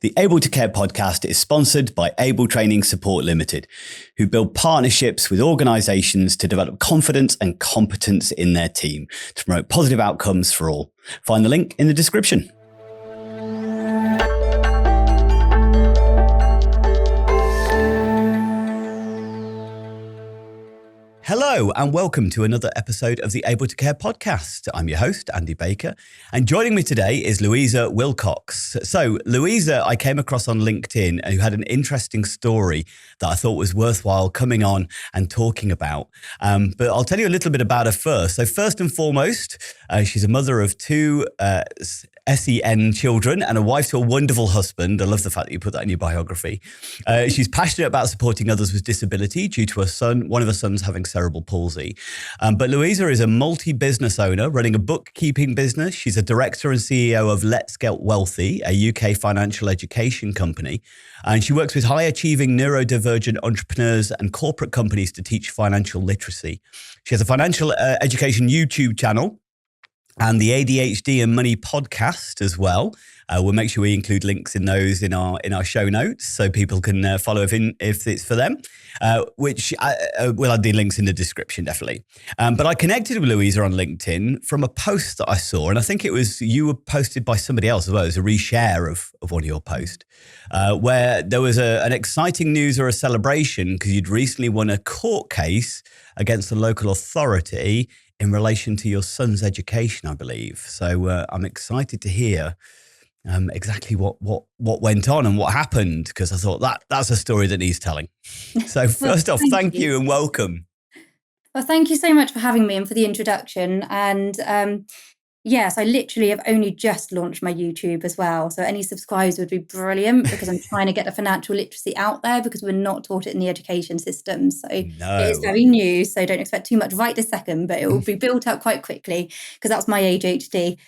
The Able to Care podcast is sponsored by Able Training Support Limited, who build partnerships with organisations to develop confidence and competence in their team to promote positive outcomes for all. Find the link in the description. Hello and welcome to another episode of the Able to Care podcast. I'm your host, Andy Baker, and joining me today is Louisa Wilcox. So Louisa, I came across on LinkedIn, who had an interesting story that I thought was worthwhile coming on and talking about. But I'll tell you a little bit about her first. So first and foremost, she's a mother of two SEN children and a wife to a wonderful husband. I love the fact that you put that in your biography. She's passionate about supporting others with disability due to one of her sons having cerebral palsy. But Louisa is a multi-business owner running a bookkeeping business. She's a director and CEO of Let's Get Wealthy, a UK financial education company. And she works with high-achieving neurodivergent entrepreneurs and corporate companies to teach financial literacy. She has a financial education YouTube channel and the ADHD and Money podcast as well. We'll make sure we include links in those in our show notes so people can follow if it's for them, which we'll add the links in the description, definitely. But I connected with Louisa on LinkedIn from a post that I saw, and I think it was you were posted by somebody else as well. It was a reshare of one of your posts, where there was an exciting news or a celebration because you'd recently won a court case against the local authority in relation to your son's education, I believe. So I'm excited to hear exactly what went on and what happened, because I thought that's a story that needs telling. So first off, thank you and welcome. Well, thank you so much for having me and for the introduction. And yes, I literally have only just launched my YouTube as well. So any subscribers would be brilliant because I'm trying to get the financial literacy out there because we're not taught it in the education system. So It is very new. So don't expect too much right this second, but it will be built up quite quickly because that's my ADHD.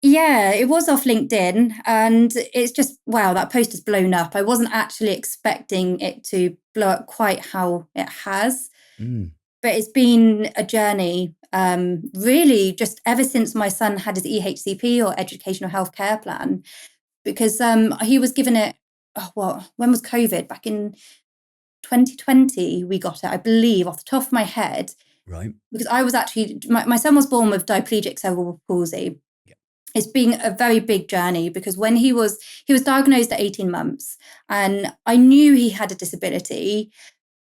Yeah, it was off LinkedIn and it's just, wow, that post has blown up. I wasn't actually expecting it to blow up quite how it has, but it's been a journey, really just ever since my son had his EHCP or Educational Healthcare Plan, because he was given it, when was COVID? Back in 2020, we got it, I believe, off the top of my head. Right. Because I was actually, my son was born with diplegic cerebral palsy. It's been a very big journey because when he was diagnosed at 18 months and I knew he had a disability,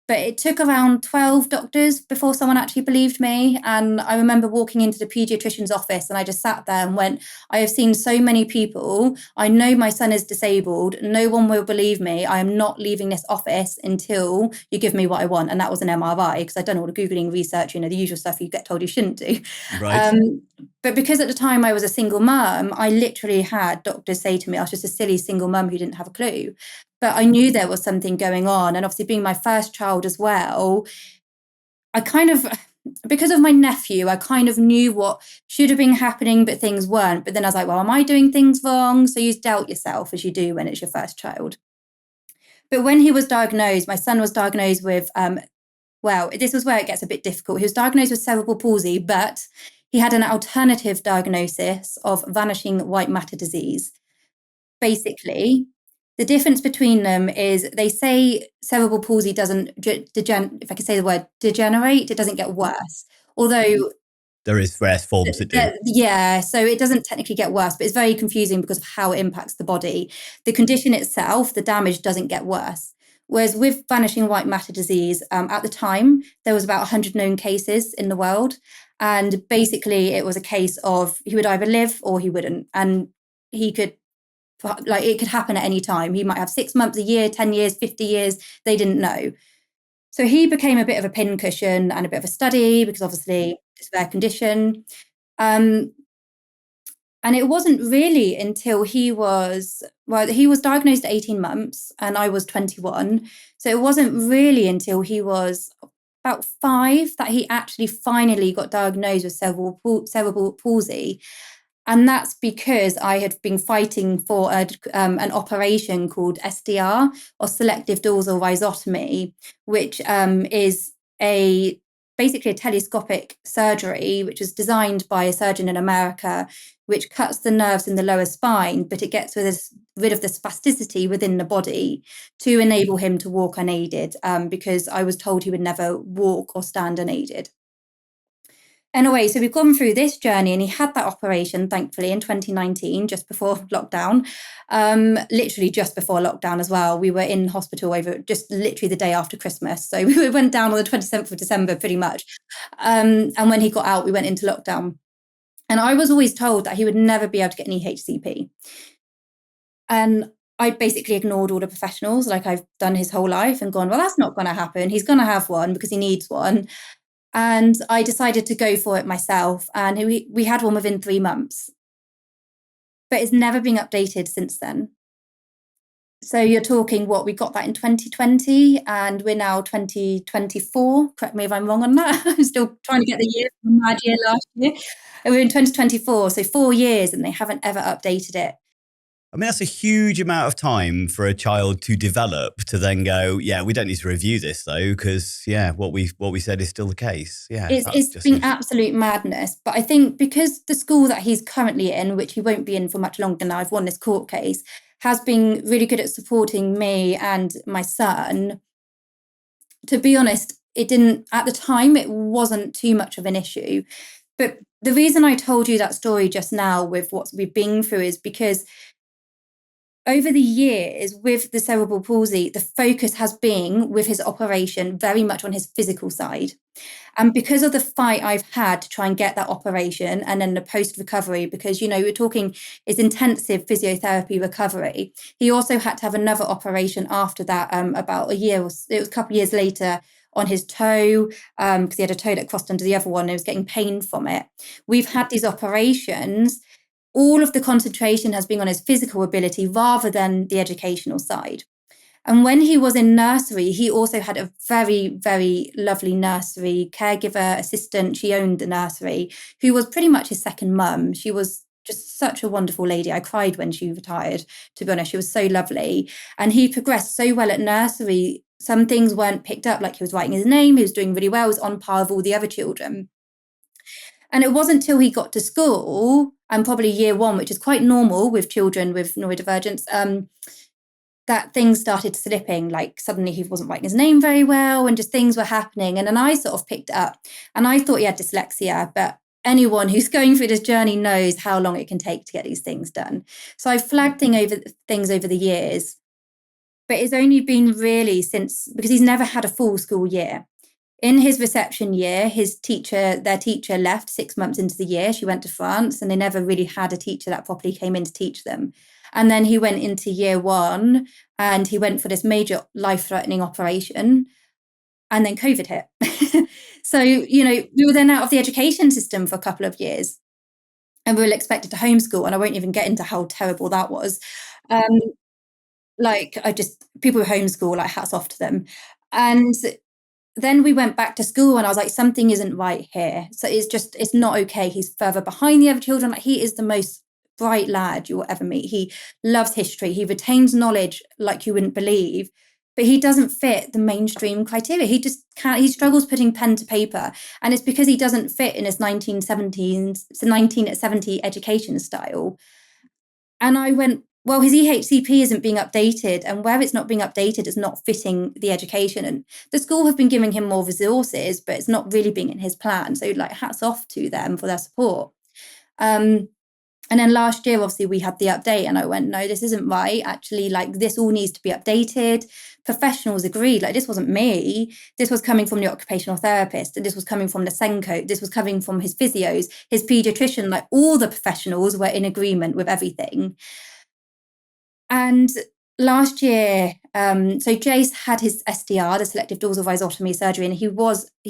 but it took around 12 doctors before someone actually believed me. And I remember walking into the pediatrician's office and I just sat there and went, I have seen so many people. I know my son is disabled. No one will believe me. I am not leaving this office until you give me what I want. And that was an MRI because I'd done all the Googling research, the usual stuff you get told you shouldn't do. Right. But because at the time I was a single mum, I literally had doctors say to me, I was just a silly single mum who didn't have a clue. But I knew there was something going on. And obviously being my first child as well, because of my nephew, I kind of knew what should have been happening, but things weren't. But then I was like, well, am I doing things wrong? So you doubt yourself as you do when it's your first child. But when he was diagnosed, my son was diagnosed with, this was where it gets a bit difficult. He was diagnosed with cerebral palsy, but he had an alternative diagnosis of vanishing white matter disease. Basically, the difference between them is they say cerebral palsy doesn't if I can say the word degenerate, it doesn't get worse. Although there is rare forms that do. Yeah, so it doesn't technically get worse, but it's very confusing because of how it impacts the body. The condition itself, the damage doesn't get worse. Whereas with vanishing white matter disease, at the time, there was about 100 known cases in the world. And basically it was a case of he would either live or he wouldn't. And it could happen at any time. He might have 6 months, a year, 10 years, 50 years. They didn't know. So he became a bit of a pincushion and a bit of a study because obviously it's their condition. And it wasn't really until he was diagnosed at 18 months and I was 21. So it wasn't really until he was about 5 that he actually finally got diagnosed with cerebral palsy. And that's because I had been fighting for an operation called SDR, or selective dorsal rhizotomy, which is a basically a telescopic surgery, which was designed by a surgeon in America, which cuts the nerves in the lower spine, but it gets rid of the spasticity within the body to enable him to walk unaided, because I was told he would never walk or stand unaided. Anyway, so we've gone through this journey, and he had that operation, thankfully, in 2019, just before lockdown, literally just before lockdown as well. We were in hospital over just literally the day after Christmas. So we went down on the 27th of December, pretty much. And when he got out, we went into lockdown. And I was always told that he would never be able to get an EHCP. And I basically ignored all the professionals like I've done his whole life and gone, well, that's not going to happen. He's going to have one because he needs one. And I decided to go for it myself. And we had one within 3 months. But it's never been updated since then. So you're talking we got that in 2020 and we're now 2024. Correct me if I'm wrong on that. I'm still trying to get the year from mad year last year. And we're in 2024, so 4 years, and they haven't ever updated it. I mean, that's a huge amount of time for a child to develop to then go, yeah, we don't need to review this though, because what we said is still the case. Yeah, it's been absolute madness. But I think because the school that he's currently in, which he won't be in for much longer now, I've won this court case, has been really good at supporting me and my son. To be honest, at the time, it wasn't too much of an issue. But the reason I told you that story just now with what we've been through is because over the years with the cerebral palsy, the focus has been with his operation very much on his physical side. And because of the fight I've had to try and get that operation and then the post-recovery, because, we're talking is intensive physiotherapy recovery. He also had to have another operation after that, about a year, it was a couple of years later, on his toe, because he had a toe that crossed under the other one and he was getting pain from it. We've had these operations. All of the concentration has been on his physical ability rather than the educational side. And when he was in nursery, he also had a very, very lovely nursery caregiver assistant. She owned the nursery, who was pretty much his second mum. She was just such a wonderful lady. I cried when she retired, to be honest. She was so lovely. And he progressed so well at nursery. Some things weren't picked up, like he was writing his name. He was doing really well. He was on par with all the other children. And it wasn't until he got to school, and probably year 1, which is quite normal with children with neurodivergence, that things started slipping. Like suddenly he wasn't writing his name very well and just things were happening. And then I sort of picked it up and I thought he had dyslexia, but anyone who's going through this journey knows how long it can take to get these things done. So I've flagged things over the years, but it's only been really because he's never had a full school year. In his reception year, their teacher left 6 months into the year. She went to France and they never really had a teacher that properly came in to teach them. And then he went into year 1 and he went for this major life-threatening operation. And then COVID hit. So, we were then out of the education system for a couple of years. And we were expected to homeschool. And I won't even get into how terrible that was. People who homeschool, like hats off to them. And then we went back to school and I was like, something isn't right here. So it's not okay. He's further behind the other children. Like he is the most bright lad you will ever meet. He loves history. He retains knowledge like you wouldn't believe, but he doesn't fit the mainstream criteria. He just can't, he struggles putting pen to paper. And it's because he doesn't fit in his 1970 education style. And I went, well, his EHCP isn't being updated, and where it's not being updated, it's not fitting the education. And the school have been giving him more resources, but it's not really being in his plan. So hats off to them for their support. And then last year, obviously, we had the update and I went, no, this isn't right. Actually, this all needs to be updated. Professionals agreed, this wasn't me. This was coming from the occupational therapist, and this was coming from the Senko. This was coming from his physios, his pediatrician, all the professionals were in agreement with everything. And last year, so Jace had his SDR, the selective dorsal rhizotomy surgery, and he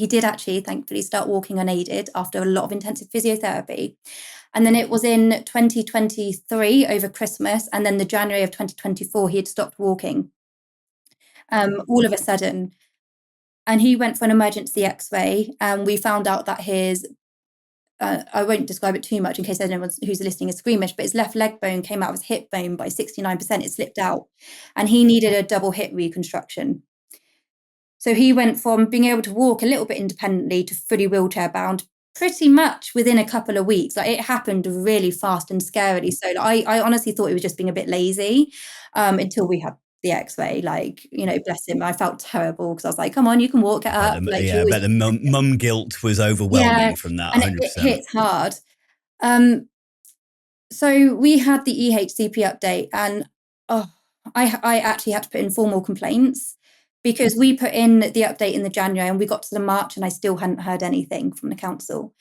did actually, thankfully, start walking unaided after a lot of intensive physiotherapy. And then it was in 2023 over Christmas, and then the January of 2024, he had stopped walking all of a sudden. And he went for an emergency x-ray, and we found out that his I won't describe it too much in case anyone who's listening is squeamish, but his left leg bone came out of his hip bone by 69%. It slipped out and he needed a double hip reconstruction. So he went from being able to walk a little bit independently to fully wheelchair bound pretty much within a couple of weeks. Like, it happened really fast and scarily. So I honestly thought he was just being a bit lazy, until we had the x-ray. Like, bless him, I felt terrible because I was like, come on, you can walk, get up. Like, he I always, bet the mum guilt was yeah, overwhelming from that, and it 100%. hits hard. So we had the EHCP update, and I actually had to put in formal complaints because we put in the update in the January and we got to the March and I still hadn't heard anything from the council.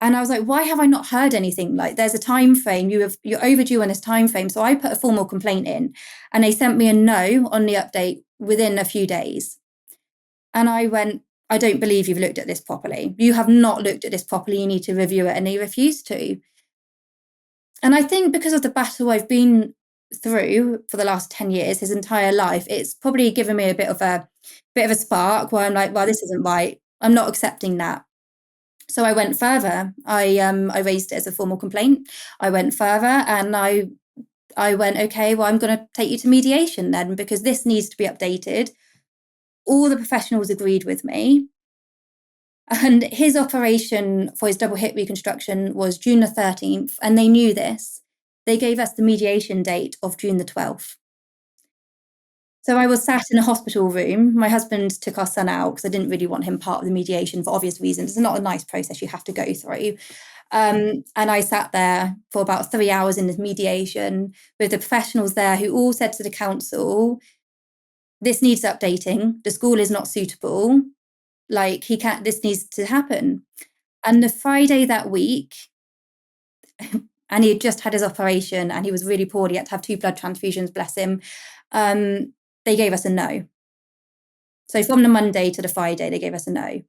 And I was like, why have I not heard anything? Like, there's a time frame, you're overdue on this time frame. So I put a formal complaint in and they sent me a no on the update within a few days. And I went, I don't believe you've looked at this properly. You have not looked at this properly. You need to review it. And they refused to. And I think because of the battle I've been through for the last 10 years, his entire life, it's probably given me a bit of a spark where I'm like, well, this isn't right. I'm not accepting that. So I went further. I raised it as a formal complaint. I went further and I went, okay, well, I'm going to take you to mediation then, because this needs to be updated. All the professionals agreed with me. And his operation for his double hip reconstruction was June the 13th, and they knew this. They gave us the mediation date of June the 12th. So I was sat in a hospital room. My husband took our son out because I didn't really want him part of the mediation for obvious reasons. It's not a nice process you have to go through. And I sat there for about 3 hours in this mediation with the professionals there who all said to the council, this needs updating. The school is not suitable. Like, this needs to happen. And the Friday that week, and he had just had his operation and he was really poor. He had to have 2 blood transfusions, bless him. They gave us a no. So from the Monday to the Friday, they gave us a no.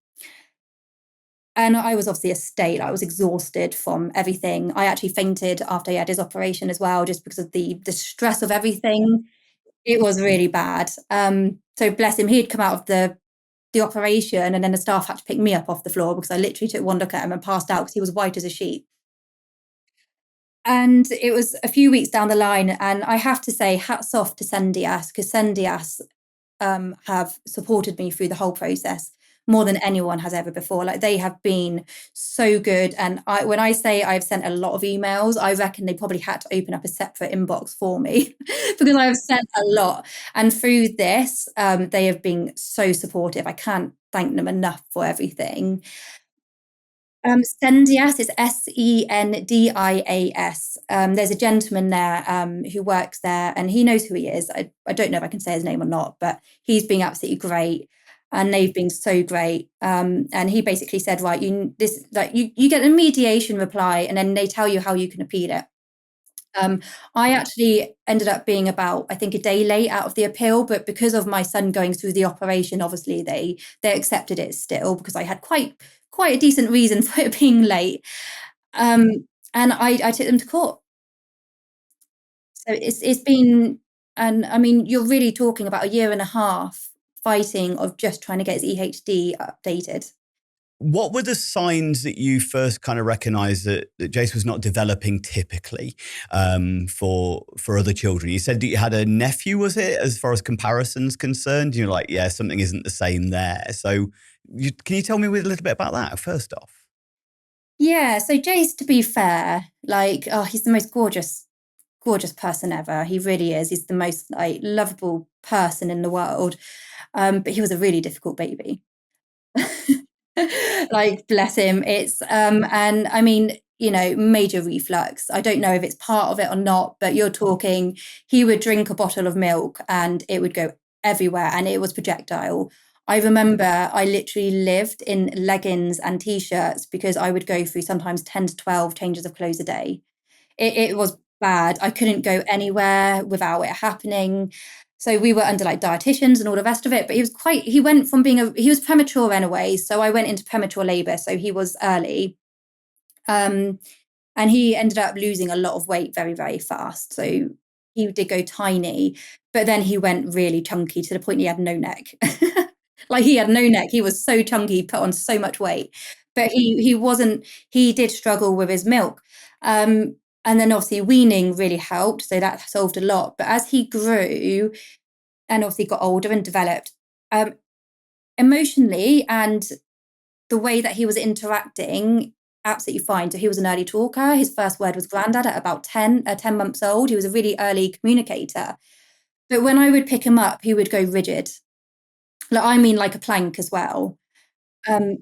And I was obviously a state. I was exhausted from everything. I actually fainted after he had his operation as well, just because of the stress of everything. It was really bad. So bless him, he'd come out of the operation and then the staff had to pick me up off the floor because I literally took one look at him and passed out because he was white as a sheet. And it was a few weeks down the line, and I have to say, hats off to Sendias, because Sendias have supported me through the whole process more than anyone has ever before. Like, they have been so good. And when I say I've sent a lot of emails, I reckon they probably had to open up a separate inbox for me because I have sent a lot. And through this, they have been so supportive. I can't thank them enough for everything. Sendias is Sendias. There's a gentleman there who works there, and he knows who he is. I don't know if I can say his name or not, but he's been absolutely great, and they've been so great. And he basically said, right, you get a mediation reply, and then they tell you how you can appeal it. I actually ended up being about, I think, a day late out of the appeal, but because of my son going through the operation, obviously they accepted it still because I had quite a decent reason for it being late. And I took them to court. So it's been, and I mean, you're really talking about a year and a half fighting of just trying to get his EHD updated. What were the signs that you first kind of recognized that Jace was not developing typically for other children? You said that you had a nephew, was it, as far as comparisons concerned? You're like, yeah, something isn't the same there. So can you tell me a little bit about that first off? Yeah, so Jace, to be fair, like, he's the most gorgeous person ever. He really is. He's the most like lovable person in the world. But he was a really difficult baby. Like, bless him. It's and I mean, major reflux. I don't know if it's part of it or not, but you're talking, he would drink a bottle of milk and it would go everywhere and it was projectile. I remember I literally lived in leggings and t-shirts because I would go through sometimes 10 to 12 changes of clothes a day. It was bad. I couldn't go anywhere without it happening. So we were under like dietitians and all the rest of it. But he went from he was premature anyway. So I went into premature labor. So he was early. And he ended up losing a lot of weight very, very fast. So he did go tiny, but then he went really chunky to the point he had no neck. Like, he had no neck. He was so chunky, put on so much weight. But he did struggle with his milk. And then obviously weaning really helped. So that solved a lot. But as he grew and obviously got older and developed, Emotionally and the way that he was interacting, absolutely fine. So he was an early talker. His first word was granddad at about 10 months old. He was a really early communicator. But when I would pick him up, he would go rigid. Like a plank as well.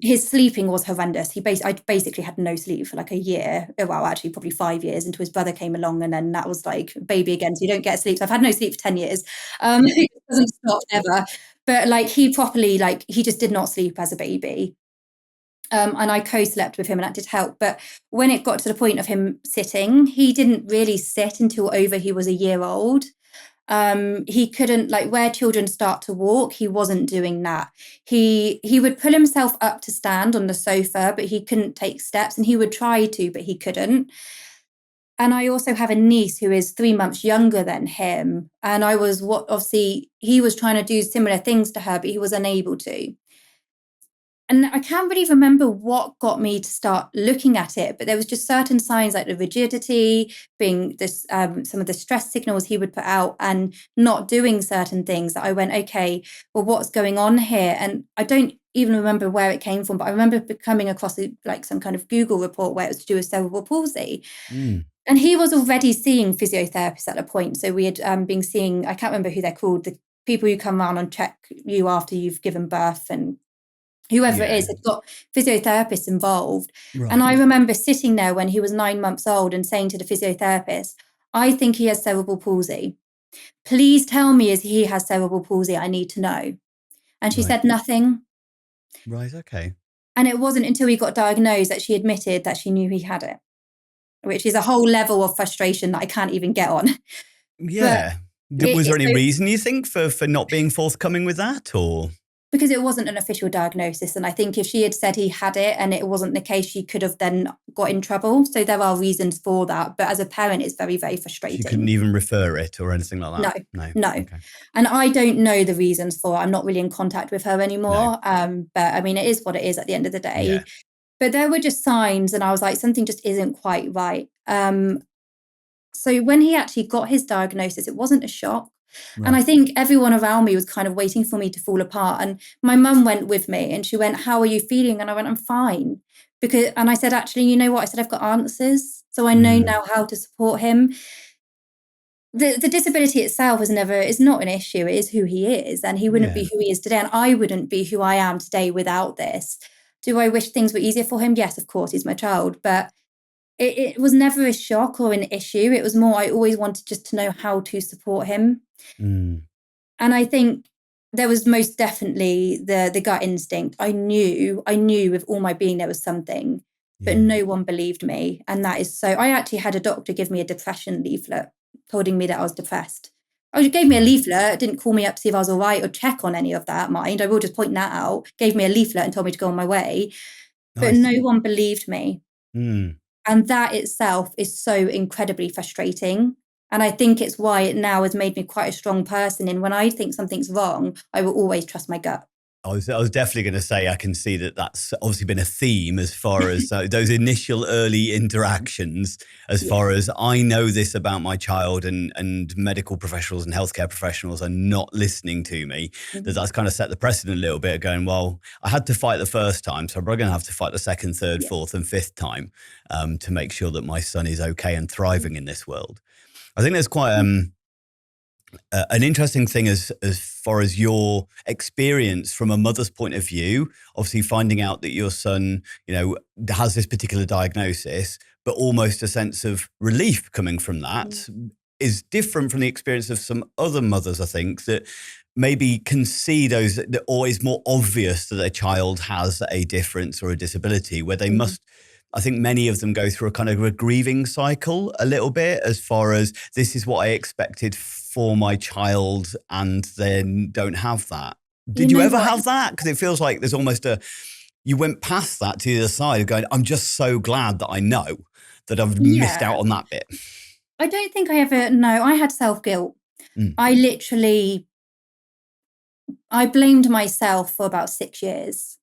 His sleeping was horrendous. I basically had no sleep for like a year. Well, actually, probably 5 years until his brother came along, and then that was like baby again. So you don't get sleep. So I've had no sleep for 10 years. It doesn't stop ever. But like he properly, like he just did not sleep as a baby. And I co-slept with him, and that did help. But when it got to the point of him sitting, he didn't really sit until he was a year old. He couldn't, like, where children start to walk, he wasn't doing that. He would pull himself up to stand on the sofa, but he couldn't take steps, and he would try to, but he couldn't. And I also have a niece who is 3 months younger than him. And obviously he was trying to do similar things to her, but he was unable to. And I can't really remember what got me to start looking at it, but there was just certain signs like the rigidity, being this, some of the stress signals he would put out, and not doing certain things that I went, okay, well, what's going on here? And I don't even remember where it came from, but I remember coming across like some kind of Google report where it was to do with cerebral palsy. And he was already seeing physiotherapists at a point. So we had been seeing, I can't remember who they're called, the people who come around and check you after you've given birth, and whoever it is had got physiotherapists involved. Right. And I remember sitting there when he was 9 months old and saying to the physiotherapist, I think he has cerebral palsy. Please tell me if he has cerebral palsy. I need to know. And she said nothing. Right, okay. And it wasn't until he got diagnosed that she admitted that she knew he had it, which is a whole level of frustration that I can't even get on. Yeah. Was there any reason, you think, for not being forthcoming with that, or? Because it wasn't an official diagnosis. And I think if she had said he had it and it wasn't the case, she could have then got in trouble. So there are reasons for that. But as a parent, it's very, very frustrating. She couldn't even refer it or anything like that? No. Okay. And I don't know the reasons for it. I'm not really in contact with her anymore. No. But I mean, it is what it is at the end of the day. Yeah. But there were just signs, and I was like, something just isn't quite right. So when he actually got his diagnosis, it wasn't a shock. Right. And I think everyone around me was kind of waiting for me to fall apart. And my mum went with me, and she went, how are you feeling? And I went, I'm fine. And I said, actually, you know what? I said, I've got answers. So I know now how to support him. The disability itself is not an issue. It is who he is. And he wouldn't be who he is today. And I wouldn't be who I am today without this. Do I wish things were easier for him? Yes, of course, he's my child. But it was never a shock or an issue. It was more, I always wanted just to know how to support him. And I think there was most definitely the gut instinct. I knew with all my being there was something, but no one believed me. And that is so, I actually had a doctor give me a depression leaflet, telling me that I was depressed. Oh, he gave me a leaflet, didn't call me up to see if I was all right or check on any of that, mind. I will just point that out. Gave me a leaflet and told me to go on my way. But no one believed me. And that itself is so incredibly frustrating. And I think it's why it now has made me quite a strong person. And when I think something's wrong, I will always trust my gut. I was definitely going to say, I can see that that's obviously been a theme as far as those initial early interactions, as far as I know this about my child, and medical professionals and healthcare professionals are not listening to me. That's kind of set the precedent a little bit, going, well, I had to fight the first time, so I'm probably going to have to fight the second, third, fourth and fifth time to make sure that my son is okay and thriving in this world. I think there's quite an interesting thing as far as your experience from a mother's point of view, obviously finding out that your son, has this particular diagnosis, but almost a sense of relief coming from that is different from the experience of some other mothers, I think, that maybe can see those, or is more obvious that their child has a difference or a disability, where they must, I think many of them go through a kind of a grieving cycle a little bit, as far as this is what I expected for my child, and then don't have that. Did you ever have that? Because it feels like there's almost you went past that to the other side of going, I'm just so glad that I know that I've missed out on that bit. I don't think I ever, no, I had self-guilt. I blamed myself for about 6 years.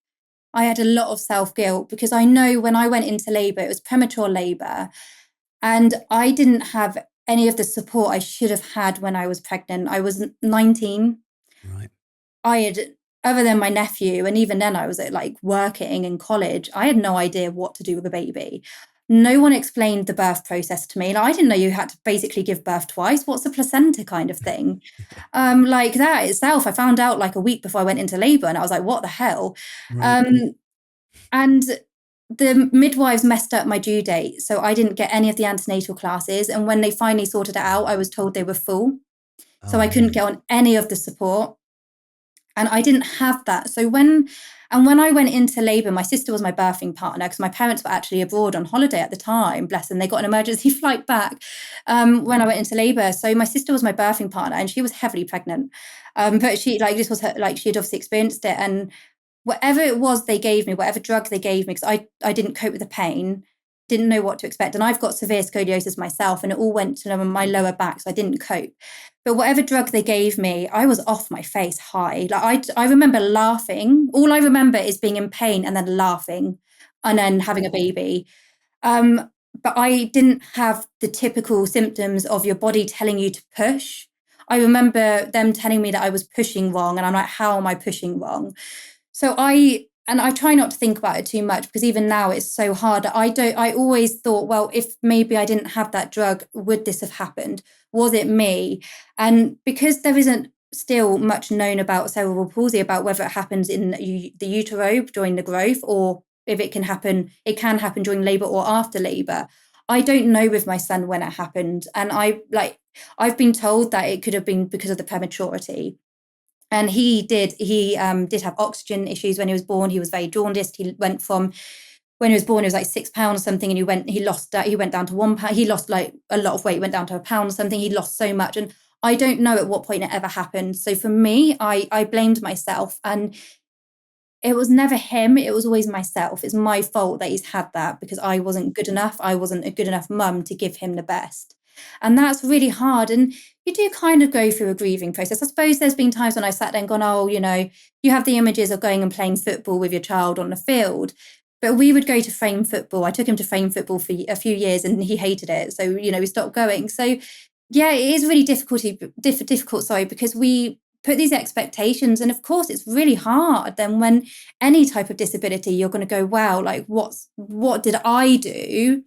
I had a lot of self-guilt because I know when I went into labour, it was premature labour, and I didn't have any of the support I should have had when I was pregnant. I was 19. Right. I had other than my nephew, and even then I was like working in college, I had no idea what to do with a baby. No one explained the birth process to me. Like, I didn't know you had to basically give birth twice. What's a placenta kind of thing? Like that itself, I found out like a week before I went into labor, and I was like, what the hell? Right. And the midwives messed up my due date, so I didn't get any of the antenatal classes. And when they finally sorted it out, I was told they were full. So Oh I couldn't no. get on any of the support. And I didn't have that. So when I went into labor, my sister was my birthing partner because my parents were actually abroad on holiday at the time. Bless them, they got an emergency flight back when I went into labor. So my sister was my birthing partner, and she was heavily pregnant. But she like this was her, like she had obviously experienced it, and whatever it was they gave me, whatever drug they gave me, because I didn't cope with the pain, didn't know what to expect. And I've got severe scoliosis myself, and it all went to my lower back, so I didn't cope. But whatever drug they gave me, I was off my face high. Like I remember laughing. All I remember is being in pain and then laughing and then having a baby. But I didn't have the typical symptoms of your body telling you to push. I remember them telling me that I was pushing wrong, and I'm like, how am I pushing wrong? So I try not to think about it too much, because even now it's so hard. I always thought, well, if maybe I didn't have that drug, would this have happened? Was it me? And because there isn't still much known about cerebral palsy, about whether it happens in the utero during the growth, or if it can happen during labor or after labor. I don't know with my son when it happened. And I've been told that it could have been because of the prematurity. And he did have oxygen issues when he was born. He was very jaundiced. He went from, when he was born, he was like 6 pounds something, and he went down to 1 pound. He lost like a lot of weight, went down to a pound something. He lost so much. And I don't know at what point it ever happened. So for me, I blamed myself, and it was never him. It was always myself. It's my fault that he's had that, because I wasn't good enough. I wasn't a good enough mum to give him the best. And that's really hard. And you do kind of go through a grieving process. I suppose there's been times when I sat there and gone, oh, you have the images of going and playing football with your child on the field. But we would go to frame football. I took him to frame football for a few years, and he hated it. So, we stopped going. So yeah, it is really difficult, sorry, because we put these expectations, and of course it's really hard then when any type of disability, you're going to go, wow, like what did I do?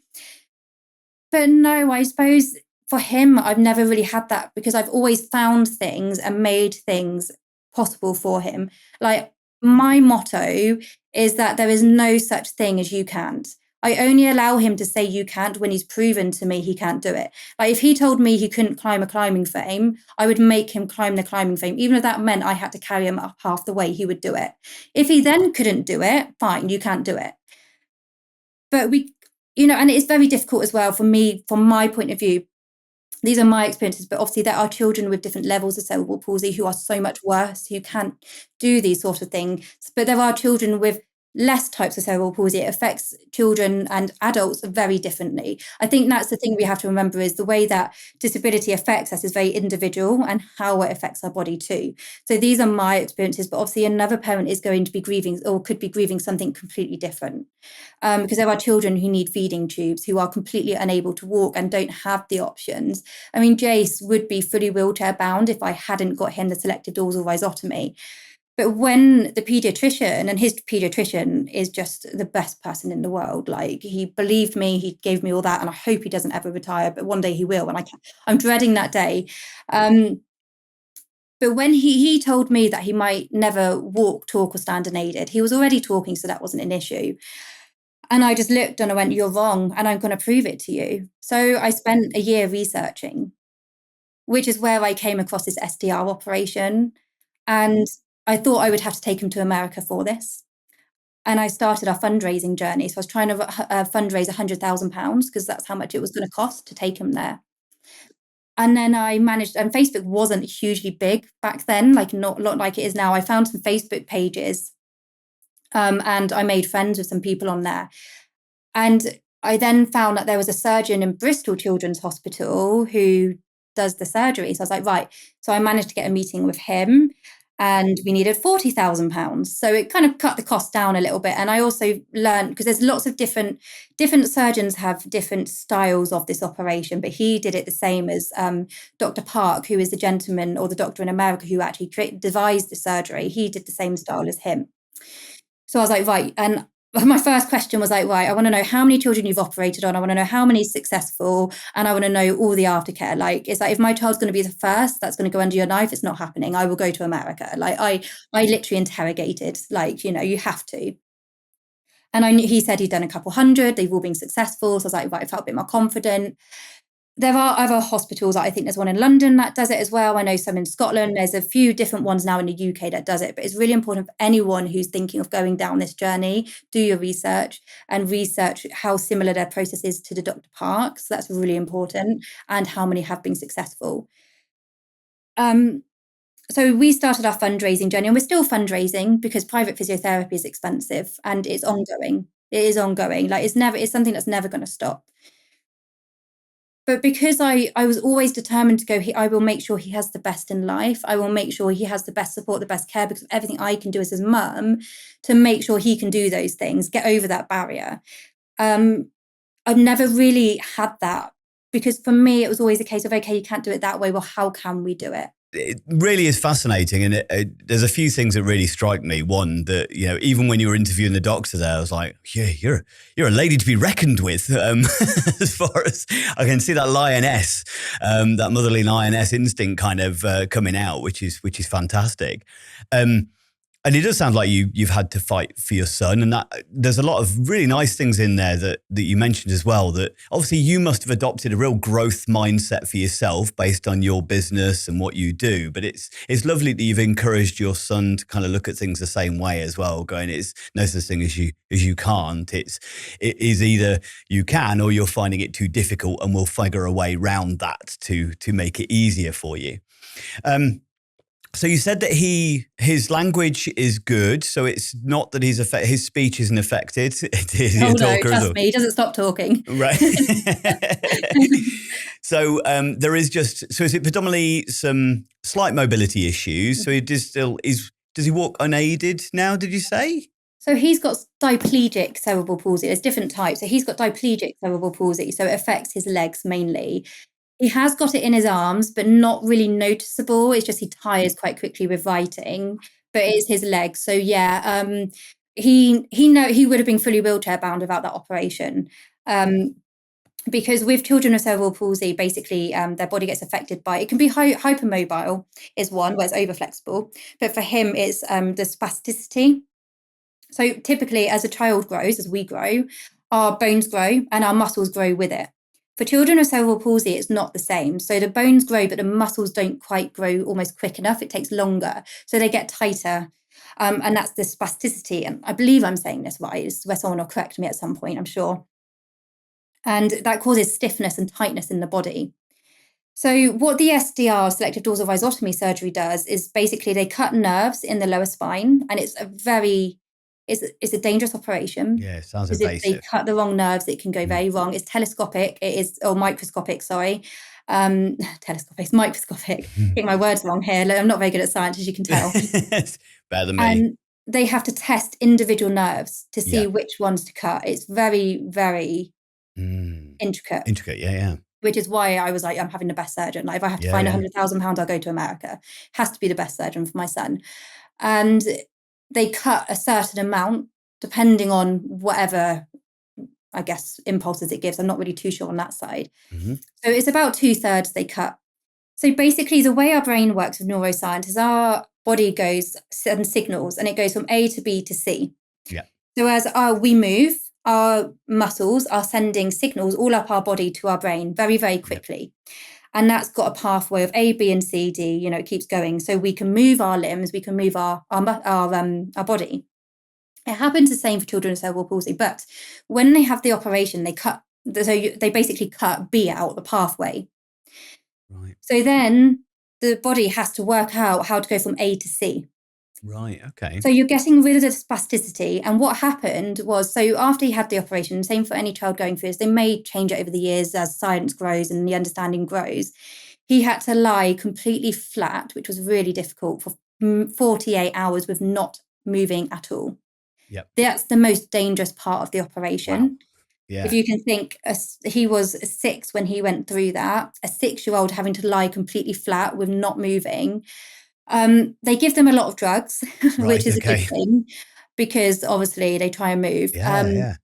But no, I suppose for him, I've never really had that, because I've always found things and made things possible for him. Like, my motto is that there is no such thing as you can't. I only allow him to say you can't when he's proven to me he can't do it. Like, if he told me he couldn't climb a climbing frame, I would make him climb the climbing frame. Even if that meant I had to carry him up half the way, he would do it. If he then couldn't do it, fine, you can't do it. But and it's very difficult as well for me, from my point of view. These are my experiences, but obviously there are children with different levels of cerebral palsy who are so much worse, who can't do these sort of things. But there are children with less types of cerebral palsy. It affects children and adults very differently. I think that's the thing we have to remember, is the way that disability affects us is very individual, and how it affects our body too. So these are my experiences, but obviously another parent is going to be grieving, or could be grieving, something completely different. Because there are children who need feeding tubes, who are completely unable to walk and don't have the options. I mean, Jace would be fully wheelchair bound if I hadn't got him the selective dorsal rhizotomy. But when the pediatrician, and his pediatrician is just the best person in the world, like, he believed me, he gave me all that, and I hope he doesn't ever retire, but one day he will, and I'm dreading that day. But when he told me that he might never walk, talk, or stand unaided, he was already talking, so that wasn't an issue. And I just looked and I went, you're wrong, and I'm going to prove it to you. So I spent a year researching, which is where I came across this SDR operation. And I thought I would have to take him to America for this. And I started our fundraising journey. So I was trying to fundraise £100,000, because that's how much it was going to cost to take him there. And then I managed, and Facebook wasn't hugely big back then, like not like it is now. I found some Facebook pages, and I made friends with some people on there. And I then found that there was a surgeon in Bristol Children's Hospital who does the surgery. So I was like, right. So I managed to get a meeting with him. and we needed £40,000. So it kind of cut the cost down a little bit. And I also learned, because there's lots of different surgeons have different styles of this operation, but he did it the same as Dr. Park, who is the gentleman or the doctor in America who actually devised the surgery. He did the same style as him. So I was like, right. And my first question was like, right, I want to know how many children you've operated on. I want to know how many is successful. And I want to know all the aftercare. Like, it's like, if my child's going to be the first that's going to go under your knife, it's not happening. I will go to America. Like, I literally interrogated, like, you have to. And I knew, he said he'd done a couple hundred. They've all been successful. So I was like, right, I felt a bit more confident. There are other hospitals. I think there's one in London that does it as well. I know some in Scotland. There's a few different ones now in the UK that does it. But it's really important for anyone who's thinking of going down this journey, do your research and research how similar their process is to the Dr. Park. So that's really important, and how many have been successful. So we started our fundraising journey, and we're still fundraising because private physiotherapy is expensive and it's ongoing. It is ongoing. Like, it's something that's never going to stop. But because I was always determined to go, I will make sure he has the best in life. I will make sure he has the best support, the best care, because of everything I can do as his mum to make sure he can do those things, get over that barrier. I've never really had that, because for me, it was always a case of, okay, you can't do it that way. Well, how can we do it? It really is fascinating, and there's a few things that really strike me. One, that even when you were interviewing the doctor there, I was like, yeah, you're a lady to be reckoned with. As far as I can see, that lioness, that motherly lioness instinct kind of coming out, which is fantastic. And it does sound like you've had to fight for your son, and that there's a lot of really nice things in there that you mentioned as well. That obviously you must have adopted a real growth mindset for yourself based on your business and what you do. But it's lovely that you've encouraged your son to kind of look at things the same way as well. Going, it's no such thing as you can't. It is either you can or you're finding it too difficult, and we'll figure a way around that to make it easier for you. So you said that his language is good, so it's not that his speech isn't affected. Oh no, trust me, he doesn't stop talking. Right. So there is is it predominantly some slight mobility issues? So does he walk unaided now? Did you say? So he's got diplegic cerebral palsy. There's different types. So he's got diplegic cerebral palsy, so it affects his legs mainly. He has got it in his arms, but not really noticeable. It's just he tires quite quickly with writing, but it's his legs. So yeah, he would have been fully wheelchair bound without that operation. Because with children with cerebral palsy, basically their body gets affected by, it can be hypermobile is one, where it's overflexible. But for him, it's the spasticity. So typically as a child grows, as we grow, our bones grow and our muscles grow with it. For children with cerebral palsy, it's not the same. So the bones grow, but the muscles don't quite grow almost quick enough. It takes longer. So they get tighter. And that's the spasticity. And I believe I'm saying this right. It's where someone will correct me at some point, I'm sure. And that causes stiffness and tightness in the body. So what the SDR, selective dorsal rhizotomy surgery, does is basically they cut nerves in the lower spine. And it's it's a dangerous operation. Yeah, it sounds invasive. If they cut the wrong nerves, it can go very wrong. It's telescopic. Or microscopic, sorry. Telescopic, it's microscopic. Getting my words wrong here. I'm not very good at science, as you can tell. Better than me. And they have to test individual nerves to see which ones to cut. It's very, very intricate. Intricate, yeah. Which is why I was like, I'm having the best surgeon. Like, if I have to find £100,000, I'll go to America. Has to be the best surgeon for my son. And they cut a certain amount depending on whatever, I guess, impulses it gives. I'm not really too sure on that side. Mm-hmm. So it's about 2/3 they cut. So basically the way our brain works with neuroscience is our body goes and signals, and it goes from A to B to C. Yeah. So as we move, our muscles are sending signals all up our body to our brain very, very quickly. Yeah. And that's got a pathway of A, B, and C, D. It keeps going. So we can move our limbs, we can move our body. It happens the same for children with cerebral palsy, but when they have the operation, they basically cut B out, the pathway. Right. So then the body has to work out how to go from A to C. Right, okay. So you're getting rid of the spasticity. And what happened was, so after he had the operation, same for any child going through this, they may change it over the years as science grows and the understanding grows. He had to lie completely flat, which was really difficult for 48 hours with not moving at all. Yep. That's the most dangerous part of the Wow. operation. Yeah. If you can think, he was 6 when he went through that, a 6-year-old having to lie completely flat with not moving. They give them a lot of drugs, which is a good thing, because obviously they try and move. Yeah.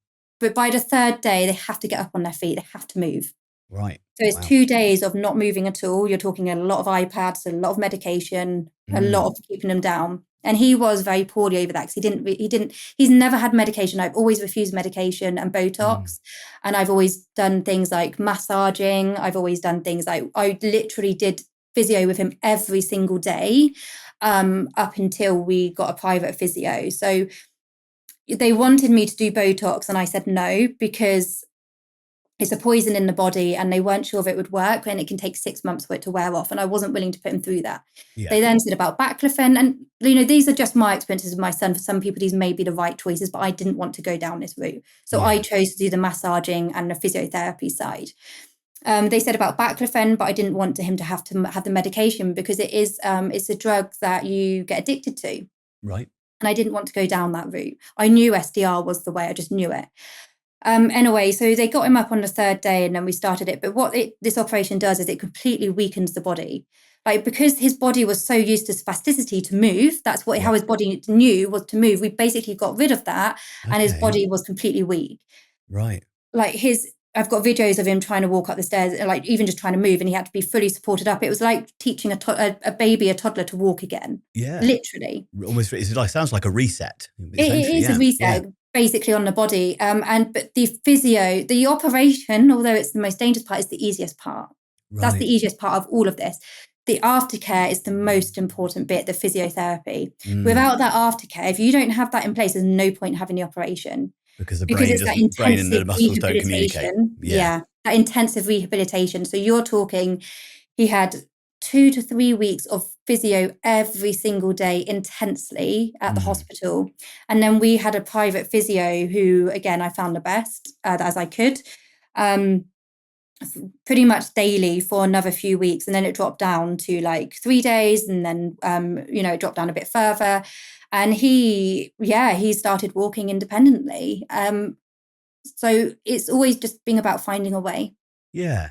But by the 3rd day, they have to get up on their feet. They have to move. Right. So it's 2 days of not moving at all. You're talking a lot of iPads, a lot of medication, a lot of keeping them down. And he was very poorly over that because he's never had medication. I've always refused medication and Botox. And I've always done things like massaging. I've always done things like, I literally did physio with him every single day, up until we got a private physio. So they wanted me to do Botox and I said no, because it's a poison in the body and they weren't sure if it would work, and it can take 6 months for it to wear off. And I wasn't willing to put him through that. Yeah. They then said about baclofen, and these are just my experiences with my son. For some people, these may be the right choices, but I didn't want to go down this route. So I chose to do the massaging and the physiotherapy side. They said about baclofen, but I didn't want him to have the medication because it's a drug that you get addicted to. Right. And I didn't want to go down that route. I knew SDR was the way. I just knew it. Anyway, so they got him up on the 3rd day and then we started it. But what this operation does is it completely weakens the body. Like, because his body was so used to spasticity to move, that's how his body knew was to move. We basically got rid of that and his body was completely weak. Right. Like I've got videos of him trying to walk up the stairs, like even just trying to move, and he had to be fully supported up. It was like teaching a toddler to walk again. Yeah. Literally. Almost, sounds like a reset. It is a reset. Basically on the body. But the operation, although it's the most dangerous part, is the easiest part. Right. That's the easiest part of all of this. The aftercare is the most important bit, the physiotherapy. Without that aftercare, if you don't have that in place, there's no point having the operation. Because the brain and the muscles don't communicate. Yeah, that intensive rehabilitation. So you're talking, he had 2 to 3 weeks of physio every single day intensely at the hospital. And then we had a private physio who, again, I found the best as I could, pretty much daily for another few weeks. And then it dropped down to like 3 days. And then, it dropped down a bit further. And he started walking independently. So it's always just being about finding a way. Yeah.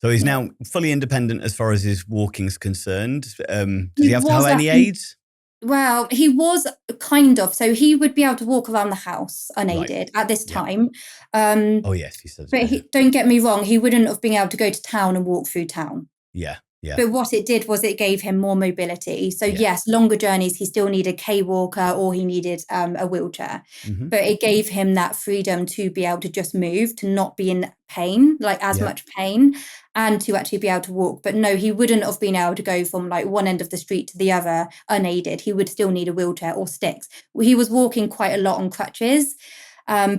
So he's now fully independent as far as his walking's concerned. Does he have to have any aids? Well, he was kind of. So he would be able to walk around the house unaided at this time. Oh, yes, he says. But don't get me wrong, he wouldn't have been able to go to town and walk through town. Yeah. Yeah. But what it did was it gave him more mobility. So yes, longer journeys, he still needed a K-walker or he needed a wheelchair. But it gave him that freedom to be able to just move, to not be in pain, like as much pain, and to actually be able to walk. But no, he wouldn't have been able to go from like one end of the street to the other unaided. He would still need a wheelchair or sticks. He was walking quite a lot on crutches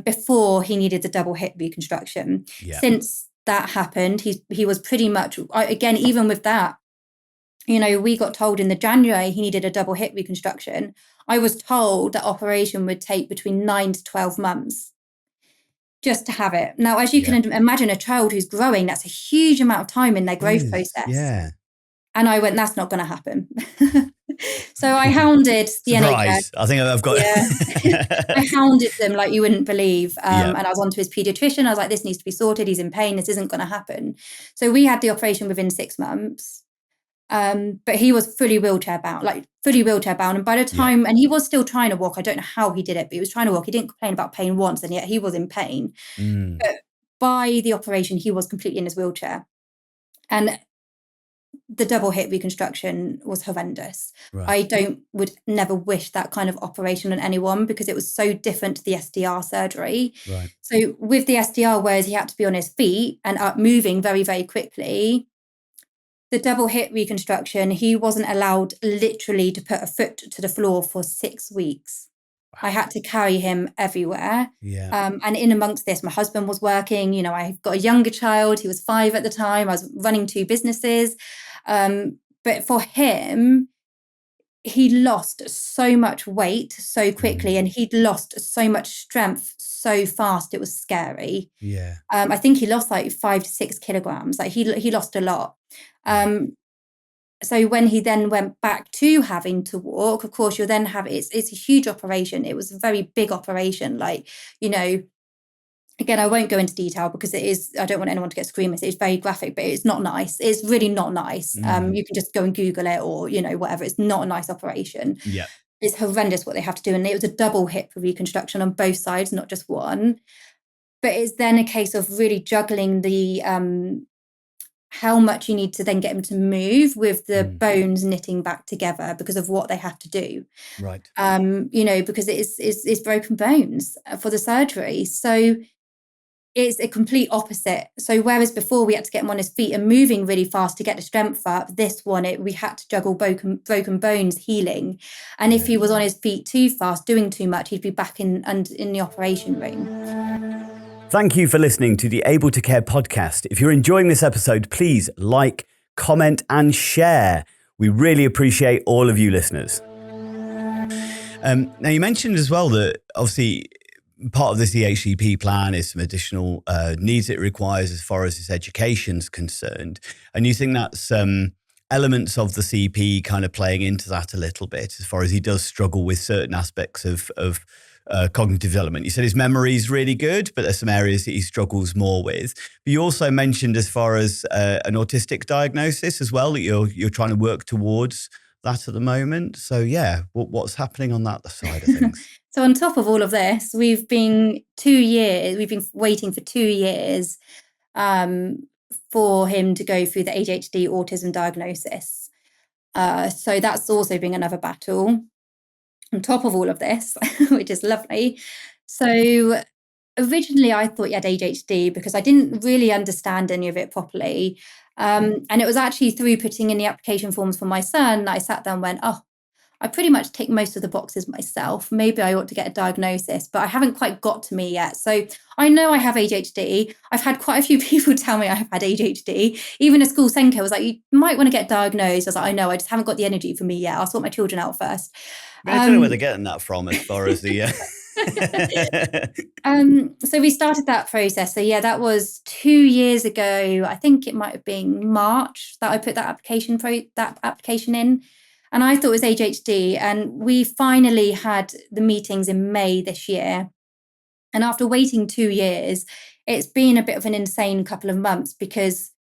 before he needed the double hip reconstruction. Yeah. Since that happened, he was pretty much, again, even with that, we got told in the January he needed a double hip reconstruction. I was told that operation would take between 9 to 12 months just to have it. Now, as you can imagine, a child who's growing, that's a huge amount of time in their growth process. Yeah. And I went, that's not going to happen. So I hounded the NHS. I think I've got I hounded them like you wouldn't believe. And I was on to his pediatrician. I was like, this needs to be sorted. He's in pain. This isn't going to happen. So we had the operation within 6 months. But he was fully wheelchair bound. And by the time, and he was still trying to walk. I don't know how he did it, but he was trying to walk. He didn't complain about pain once, and yet he was in pain. But by the operation, he was completely in his wheelchair. And the double hip reconstruction was horrendous. Right. I would never wish that kind of operation on anyone because it was so different to the SDR surgery. Right. So with the SDR, whereas he had to be on his feet and up moving very, very quickly, the double hip reconstruction, he wasn't allowed literally to put a foot to the floor for 6 weeks. Wow. I had to carry him everywhere. Yeah. And in amongst this, my husband was working. I've got a younger child. He was 5 at the time. I was running 2 businesses. But for him, he lost so much weight so quickly and he'd lost so much strength so fast. It was scary. Yeah. I think he lost like 5 to 6 kilograms. Like he lost a lot. So when he then went back to having to walk, of course, you'll then have, it's a huge operation. It was a very big operation. Like, again, I won't go into detail because it is, I don't want anyone to get squeamish. It's very graphic, but it's not nice. It's really not nice. You can just go and Google it or, whatever. It's not a nice operation. Yeah. It's horrendous what they have to do. And it was a double hip reconstruction on both sides, not just one. But it's then a case of really juggling the how much you need to then get him to move with the bones knitting back together because of what they have to do. Right. Because it's broken bones for the surgery. So it's a complete opposite. So whereas before we had to get him on his feet and moving really fast to get the strength up, this one, we had to juggle broken bones healing. And if he was on his feet too fast, doing too much, he'd be back in the operation room. Thank you for listening to the Able to Care podcast. If you're enjoying this episode, please like, comment, and share. We really appreciate all of you listeners. Now, you mentioned as well that obviously part of this EHCP plan is some additional needs it requires as far as his education's concerned. And you think that's elements of the CP kind of playing into that a little bit as far as he does struggle with certain aspects of cognitive development. You said his memory is really good, but there's some areas that he struggles more with. But you also mentioned as far as an autistic diagnosis as well, that you're trying to work towards that at the moment. So yeah, what's happening on that side of things? So on top of all of this, we've been waiting for 2 years for him to go through the ADHD autism diagnosis. So that's also been another battle on top of all of this, which is lovely. So originally I thought he had ADHD because I didn't really understand any of it properly. And it was actually through putting in the application forms for my son that I sat down and went, oh, I pretty much tick most of the boxes myself. Maybe I ought to get a diagnosis, but I haven't quite got to me yet. So I know I have ADHD. I've had quite a few people tell me I've had ADHD. Even a school Senko was like, you might want to get diagnosed. I was like, I know, I just haven't got the energy for me yet. I'll sort my children out first. I don't know where they're getting that from as far as the... So we started that process. So yeah, that was 2 years ago. I think it might have been March that I put that application in. And I thought it was ADHD. And we finally had the meetings in May this year. And after waiting 2 years, it's been a bit of an insane couple of months because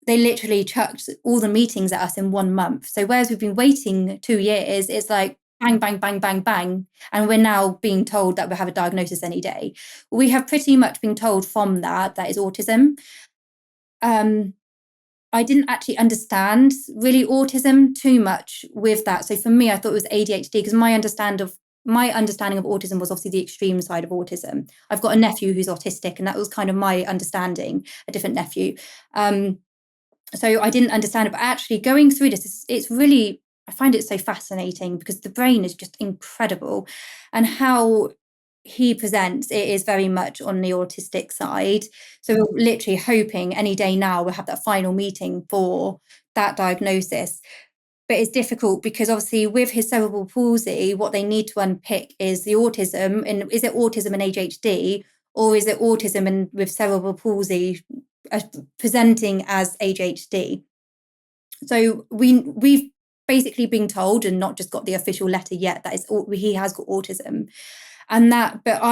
they literally chucked all the meetings at us in 1 month. So whereas we've been waiting 2 years, it's like bang, bang, bang, bang, bang. And we're now being told that we have a diagnosis any day. We have pretty much been told from that is autism. I didn't actually understand really autism too much with that. So for me, I thought it was ADHD because my understanding of autism was obviously the extreme side of autism. I've got a nephew who's autistic, and that was kind of my understanding, a different nephew. So I didn't understand it, but actually going through this, it's really, I find it so fascinating because the brain is just incredible, and how he presents, it is very much on the autistic side. So we're literally hoping any day now we'll have that final meeting for that diagnosis. But it's difficult because obviously with his cerebral palsy, what they need to unpick is the autism, and is it autism and ADHD, or is it autism and with cerebral palsy presenting as ADHD? So we've basically been told, and not just got the official letter yet, that he has got autism. And that, but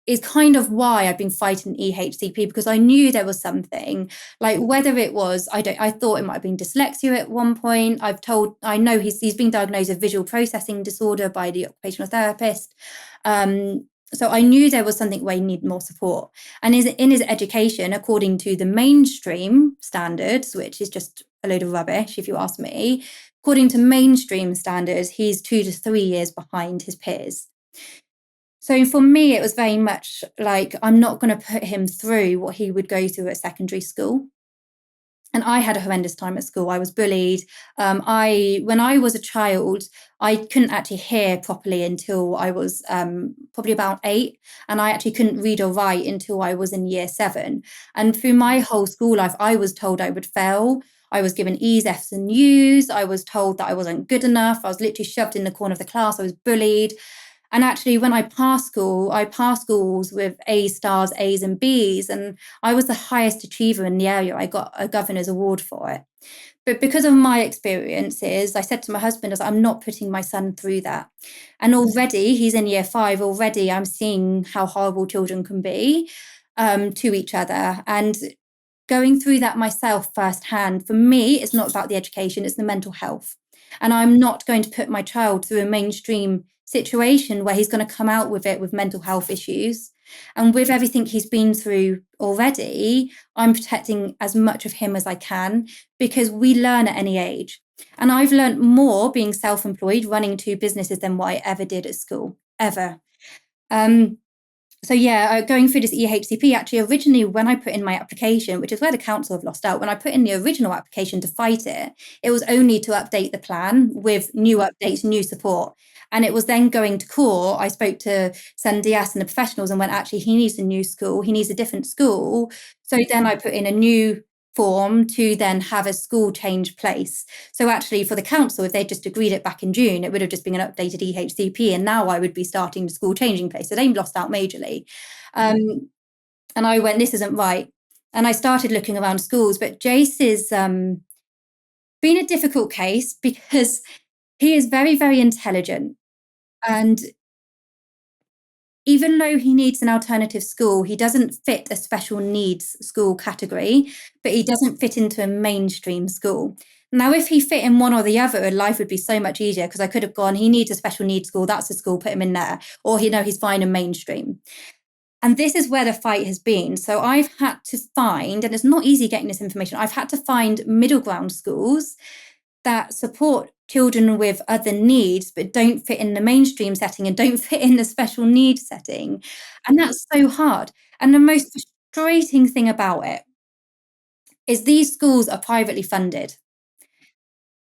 is kind of why I've been fighting EHCP, because I knew there was something, like whether it was, I thought it might have been dyslexia at one point. I know he's been diagnosed with visual processing disorder by the occupational therapist. So I knew there was something where he needed more support. And in his education, according to the mainstream standards, which is just a load of rubbish, if you ask me, according to mainstream standards, he's 2 to 3 years behind his peers. So for me, it was very much like, I'm not going to put him through what he would go through at secondary school. And I had a horrendous time at school. I was bullied. When I was a child, I couldn't actually hear properly until I was probably about 8. And I actually couldn't read or write until I was in year 7. And through my whole school life, I was told I would fail. I was given E's, F's, and U's. I was told that I wasn't good enough. I was literally shoved in the corner of the class. I was bullied. And actually, when I passed schools with A stars, A's and B's, and I was the highest achiever in the area. I got a governor's award for it. But because of my experiences, I said to my husband, I was like, I'm not putting my son through that. And already he's in year 5, already I'm seeing how horrible children can be to each other. And going through that myself firsthand, for me, it's not about the education, it's the mental health. And I'm not going to put my child through a mainstream situation where he's going to come out with it with mental health issues. And with everything he's been through already, I'm protecting as much of him as I can, because we learn at any age. And I've learned more being self-employed, running 2 businesses, than what I ever did at school, ever. So yeah, going through this EHCP, actually, originally when I put in my application, which is where the council have lost out, when I put in the original application to fight it, it was only to update the plan with new updates, new support. And it was then going to court. I spoke to Sandias and the professionals and went, actually, he needs a new school. He needs a different school. So then I put in a new form to then have a school change place. So actually for the council, if they just agreed it back in June, it would have just been an updated EHCP, and now I would be starting the school changing place. So they lost out majorly. And I went, this isn't right. And I started looking around schools, but Jace is been a difficult case because he is very, very intelligent. And even though he needs an alternative school, he doesn't fit a special needs school category, but he doesn't fit into a mainstream school. Now, if he fit in one or the other, life would be so much easier, because I could have gone, he needs a special needs school, that's the school, put him in there. Or, he's fine in mainstream. And this is where the fight has been. So I've had to find, and it's not easy getting this information, I've had to find middle ground schools that support children with other needs, but don't fit in the mainstream setting and don't fit in the special needs setting. And that's so hard. And the most frustrating thing about it is these schools are privately funded.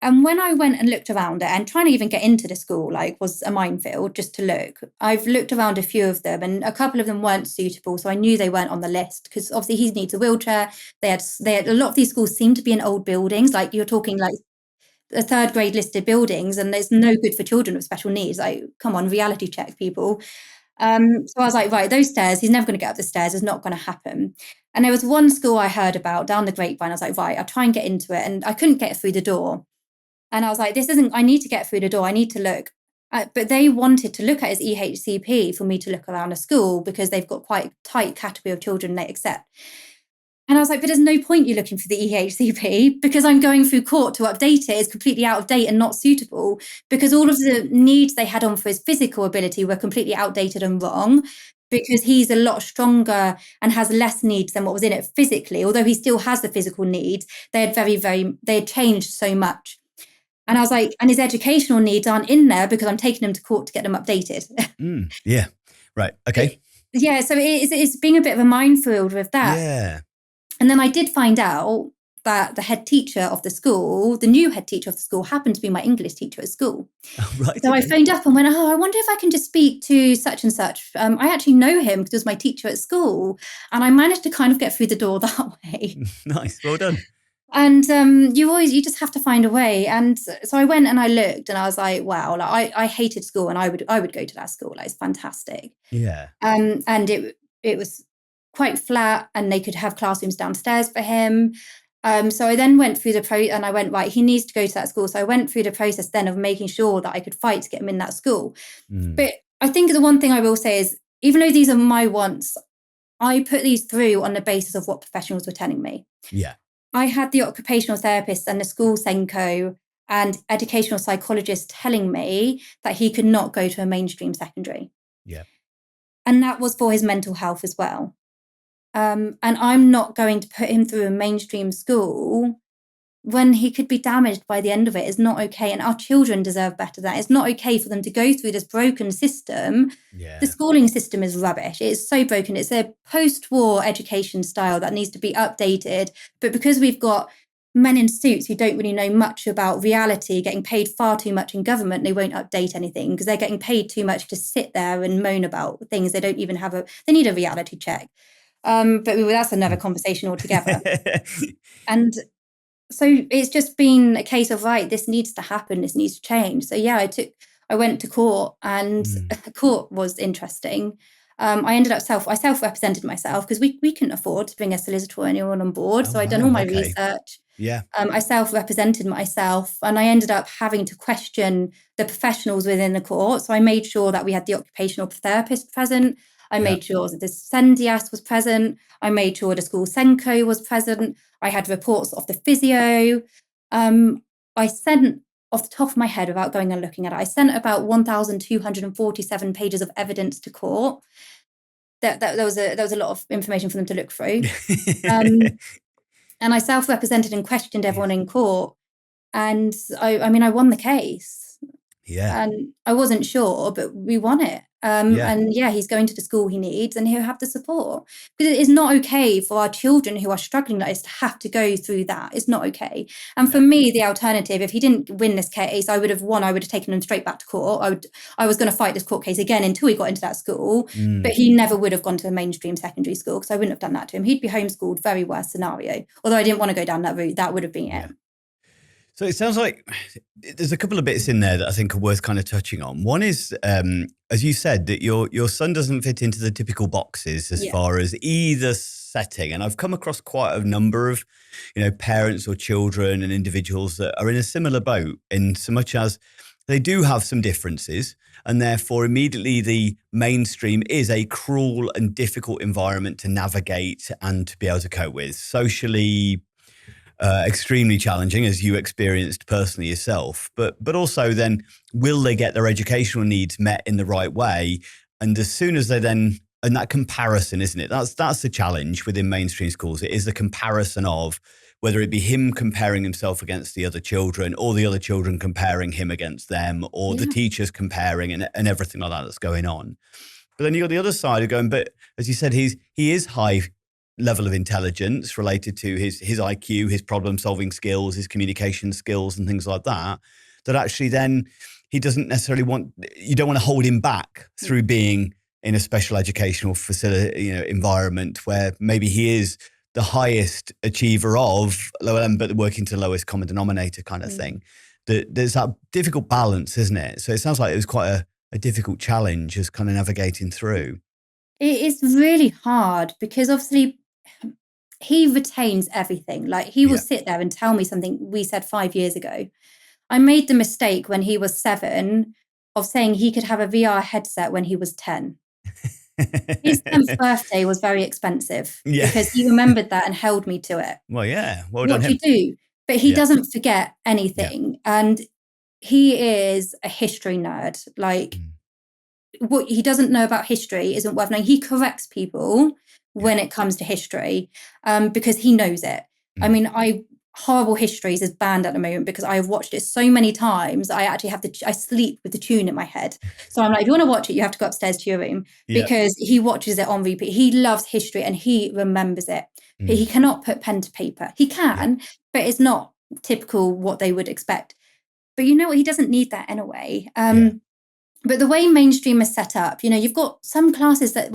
And when I went and looked around it, and trying to even get into the school, was a minefield just to look. I've looked around a few of them, and a couple of them weren't suitable. So I knew they weren't on the list, because obviously he needs a wheelchair. They had a lot of these schools seem to be in old buildings. Like, you're talking like a 3rd grade listed buildings, and there's no good for children with special needs. Like, come on, reality check, people. So I was like, right, those stairs, he's never going to get up the stairs. It's not going to happen. And there was one school I heard about down the grapevine. I was like, right, I'll try and get into it. And I couldn't get through the door. And I was like, I need to get through the door. I need to look. But they wanted to look at his EHCP for me to look around a school, because they've got quite a tight category of children they accept. And I was like, but there's no point you looking for the EHCP, because I'm going through court to update it. It's completely out of date and not suitable, because all of the needs they had on for his physical ability were completely outdated and wrong, because he's a lot stronger and has less needs than what was in it physically. Although he still has the physical needs, they had changed so much. And I was like, and his educational needs aren't in there, because I'm taking him to court to get them updated. Yeah. Right. Okay. Yeah. So it's being a bit of a minefield with that. Yeah. And then I did find out that the head teacher of the school, the new head teacher of the school, happened to be my English teacher at school. Oh, right. So I phoned up and went, I wonder if I can just speak to such and such. I actually know him because he was my teacher at school. And I managed to kind of get through the door that way. Nice. Well done. And you just have to find a way. And so I went and I looked, and I was like, wow, I hated school, and I would go to that school. Like, it's fantastic. Yeah. And it was quite flat, and they could have classrooms downstairs for him. So I then went through and I went, right, he needs to go to that school. So I went through the process then of making sure that I could fight to get him in that school. But I think the one thing I will say is, even though these are my wants, I put these through on the basis of what professionals were telling me. Yeah. I had the occupational therapist and the school Senko and educational psychologist telling me that he could not go to a mainstream secondary. Yeah. And that was for his mental health as well. And I'm not going to put him through a mainstream school when he could be damaged by the end of it. Is not okay. And our children deserve better than that. It's not okay for them to go through this broken system. Yeah. The schooling system is rubbish. It's so broken. It's a post-war education style that needs to be updated. But because we've got men in suits who don't really know much about reality, getting paid far too much in government, they won't update anything, because they're getting paid too much to sit there and moan about things they don't even have they need a reality check. But that's another conversation altogether. And so it's just been a case of, right, this needs to happen, this needs to change. So yeah, I went to court, and court was interesting. I ended up I self-represented myself because we couldn't afford to bring a solicitor or anyone on board. Oh, So I'd done wow, all my okay. research. Yeah. I self-represented myself, and I ended up having to question the professionals within the court. So I made sure that we had the occupational therapist present. I made sure that the Sendias was present. I made sure the school Senko was present. I had reports of the physio. I sent, off the top of my head, without going and looking at it, I sent about 1,247 pages of evidence to court. There was a lot of information for them to look through. And I self-represented and questioned everyone in court. And I won the case. Yeah. And I wasn't sure, but we won it. And he's going to the school he needs, and he'll have the support. Because it is not okay for our children who are struggling like this to have to go through that. It's not okay. And for me, the alternative, if he didn't win this case, I would have won. I would have taken him straight back to court. I was going to fight this court case again until he got into that school. But he never would have gone to a mainstream secondary school, because I wouldn't have done that to him. He'd be homeschooled, very worst scenario. Although I didn't want to go down that route. That would have been it. So it sounds like there's a couple of bits in there that I think are worth kind of touching on. One is, as you said, that your son doesn't fit into the typical boxes as far as either setting. And I've come across quite a number of, parents or children and individuals that are in a similar boat, in so much as they do have some differences, and therefore immediately the mainstream is a cruel and difficult environment to navigate and to be able to cope with. Socially, extremely challenging, as you experienced personally yourself, but also then, will they get their educational needs met in the right way? And as soon as they then, and that comparison, isn't it? That's the challenge within mainstream schools. It is the comparison of whether it be him comparing himself against the other children, or the other children comparing him against them, or the teachers comparing, and everything like that that's going on. But then you got the other side of going, but as you said, he is high level of intelligence related to his IQ, his problem solving skills, his communication skills, and things like that, that actually then he doesn't necessarily you don't want to hold him back through being in a special educational facility, environment where maybe he is the highest achiever of lower, but working to the lowest common denominator kind of thing. There's that difficult balance, isn't it? So it sounds like it was quite a difficult challenge as kind of navigating through. It is really hard, because obviously he retains everything. Like, he will sit there and tell me something we said 5 years ago. I made the mistake when he was 7 of saying he could have a VR headset when he was 10. His 10th birthday was very expensive because he remembered that and held me to it. Well, yeah. Well done What him. do you do? But he doesn't forget anything. And he is a history nerd. Like, what he doesn't know about history isn't worth knowing. He corrects people when it comes to history, because he knows it. I mean, Horrible Histories is banned at the moment because I have watched it so many times. I actually I sleep with the tune in my head. So I'm like, if you want to watch it, you have to go upstairs to your room, because he watches it on repeat. He loves history and he remembers it. But he cannot put pen to paper. He can, but it's not typical what they would expect. But you know what? He doesn't need that anyway. But the way mainstream is set up, you've got some classes that,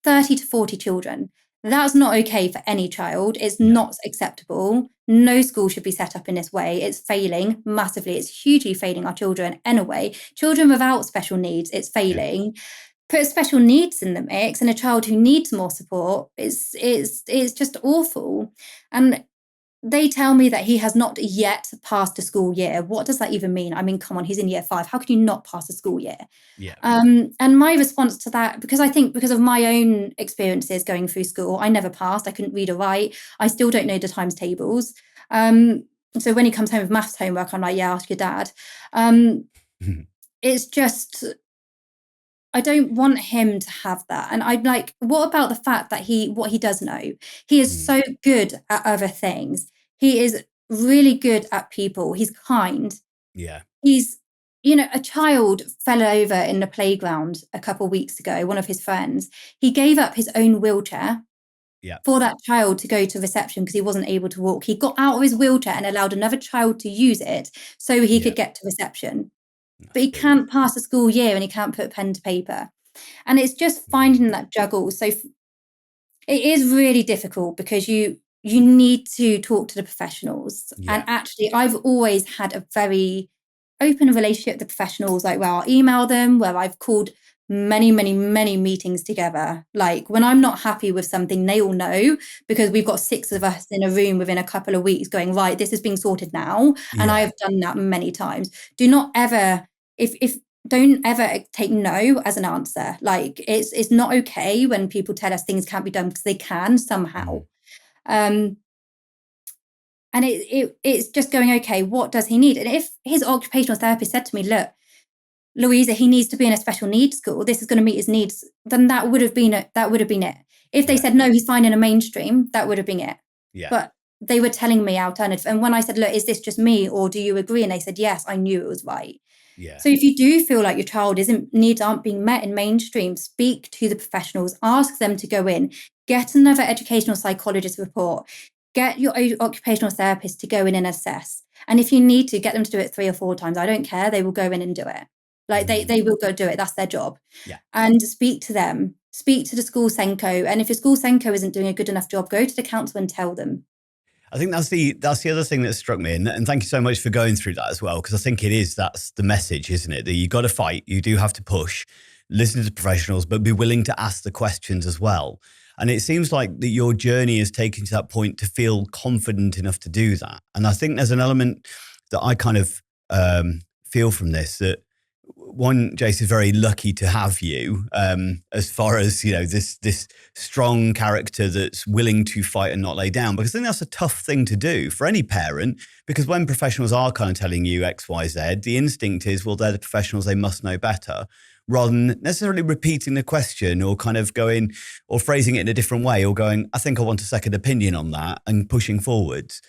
30 to 40 children. That's not okay for any child. It's not acceptable. No school should be set up in this way. It's failing massively. It's hugely failing our children anyway. Children without special needs, it's failing. Put special needs in the mix and a child who needs more support, it's just awful. And they tell me that he has not yet passed a school year. What does that even mean? I mean, come on, he's in year 5. How can you not pass a school year? And my response to that, because of my own experiences going through school, I never passed. I couldn't read or write. I still don't know the times tables. So when he comes home with maths homework, I'm like, ask your dad. It's just, I don't want him to have that. And I'm like, what about the fact that what he does know? He is so good at other things. He is really good at people. He's kind. He's, a child fell over in the playground a couple of weeks ago, one of his friends. He gave up his own wheelchair for that child to go to reception because he wasn't able to walk. He got out of his wheelchair and allowed another child to use it so he could get to reception. But he can't pass a school year and he can't put pen to paper. And it's just finding that juggle. So it is really difficult because you need to talk to the professionals. And actually, I've always had a very open relationship with the professionals, like where I'll email them, where I've called many, many, many meetings together. Like when I'm not happy with something, they all know, because we've got 6 of us in a room within a couple of weeks going, right, this is being sorted now. And I have done that many times. Do not ever, if don't ever take no as an answer. Like it's not okay when people tell us things can't be done, because they can somehow. And it's just going, okay, what does he need? And if his occupational therapist said to me, look, Louisa, he needs to be in a special needs school, this is going to meet his needs, then that would have been it. If they said, no, he's fine in a mainstream, that would have been it. But they were telling me alternative. And when I said, look, is this just me, or do you agree? And they said, yes, I knew it was right. So if you do feel like your child needs aren't being met in mainstream, speak to the professionals, ask them to go in, get another educational psychologist report, get your occupational therapist to go in and assess. And if you need to, get them to do it 3 or 4 times. I don't care. They will go in and do it. Like they will go do it. That's their job. And speak to them, speak to the school Senko. And if your school Senko isn't doing a good enough job, go to the council and tell them. I think that's the other thing that struck me. And thank you so much for going through that as well, because I think that's the message, isn't it? That you got to fight, you do have to push, listen to the professionals, but be willing to ask the questions as well. And it seems like that your journey is taken to that point to feel confident enough to do that. And I think there's an element that I kind of feel from this, that one, Jace is very lucky to have you, as far as, this strong character that's willing to fight and not lay down, because I think that's a tough thing to do for any parent, because when professionals are kind of telling you X, Y, Z, the instinct is, well, they're the professionals, they must know better, rather than necessarily repeating the question or kind of going or phrasing it in a different way or going, I think I want a second opinion on that, and pushing forwards.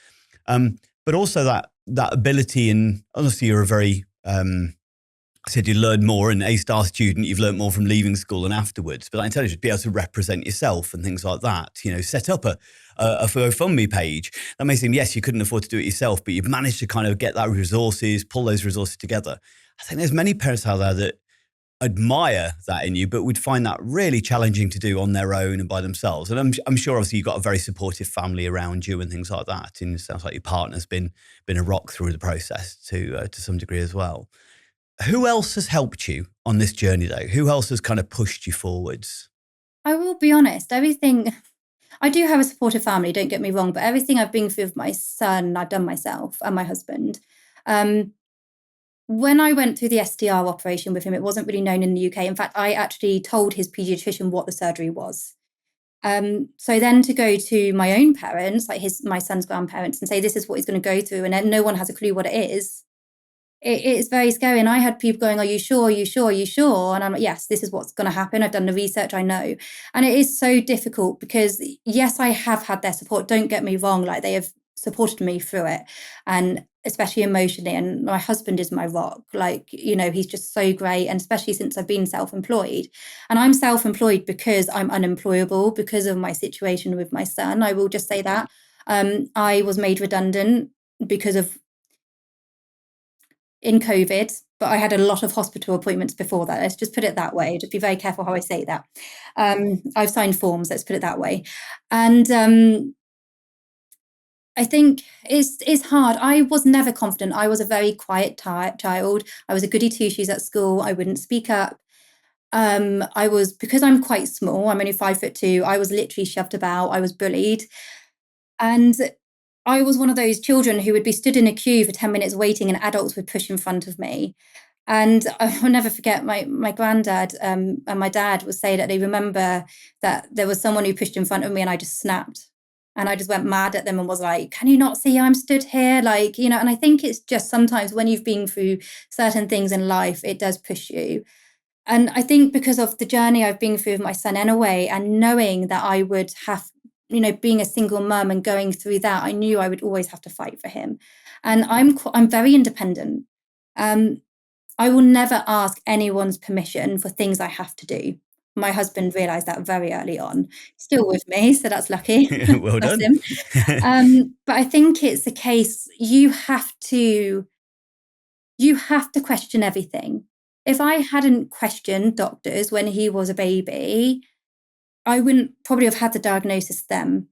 But also that ability, and honestly, you're a very, I said you learn more, an A-star student, you've learned more from leaving school and afterwards, but that intelligence, be able to represent yourself and things like that, set up a GoFundMe page. That may seem, yes, you couldn't afford to do it yourself, but you've managed to kind of get that resources, pull those resources together. I think there's many parents out there that admire that in you, but would find that really challenging to do on their own and by themselves. And I'm sure obviously you've got a very supportive family around you and things like that. And it sounds like your partner's been a rock through the process to some degree as well. Who else has helped you on this journey though? Who else has kind of pushed you forwards? I will be honest, I do have a supportive family, don't get me wrong, but everything I've been through with my son, I've done myself, and my husband. When I went through the SDR operation with him, it wasn't really known in the UK. In fact, I actually told his pediatrician what the surgery was. So then to go to my own parents, like my son's grandparents, and say, this is what he's going to go through, and then no one has a clue what it is. It's very scary. And I had people going, are you sure? Are you sure? Are you sure? And I'm like, yes, this is what's going to happen. I've done the research, I know. And it is so difficult because, yes, I have had their support. Don't get me wrong. Like, they have supported me through it, and especially emotionally. And my husband is my rock. Like, he's just so great. And especially since I've been self-employed. And I'm self-employed because I'm unemployable because of my situation with my son. I will just say that. I was made redundant because of in COVID, but I had a lot of hospital appointments before that. Let's just put it that way. Just be very careful how I say that. I've signed forms, let's put it that way. And I think it's hard. I was never confident. I was a very quiet child. I was a goody two-shoes at school. I wouldn't speak up. Because I'm quite small, I'm only 5'2", I was literally shoved about. I was bullied. And I was one of those children who would be stood in a queue for 10 minutes waiting, and adults would push in front of me. And I'll never forget my granddad and my dad would say that they remember that there was someone who pushed in front of me, and I just snapped. And I just went mad at them and was like, can you not see I'm stood here? Like, and I think it's just sometimes when you've been through certain things in life, it does push you. And I think because of the journey I've been through with my son anyway, and knowing that I would have, being a single mum and going through that, I knew I would always have to fight for him. And I'm very independent. I will never ask anyone's permission for things I have to do. My husband realised that very early on. Still with me, so that's lucky. Well done. But I think it's a case you have to question everything. If I hadn't questioned doctors when he was a baby, I wouldn't probably have had the diagnosis then,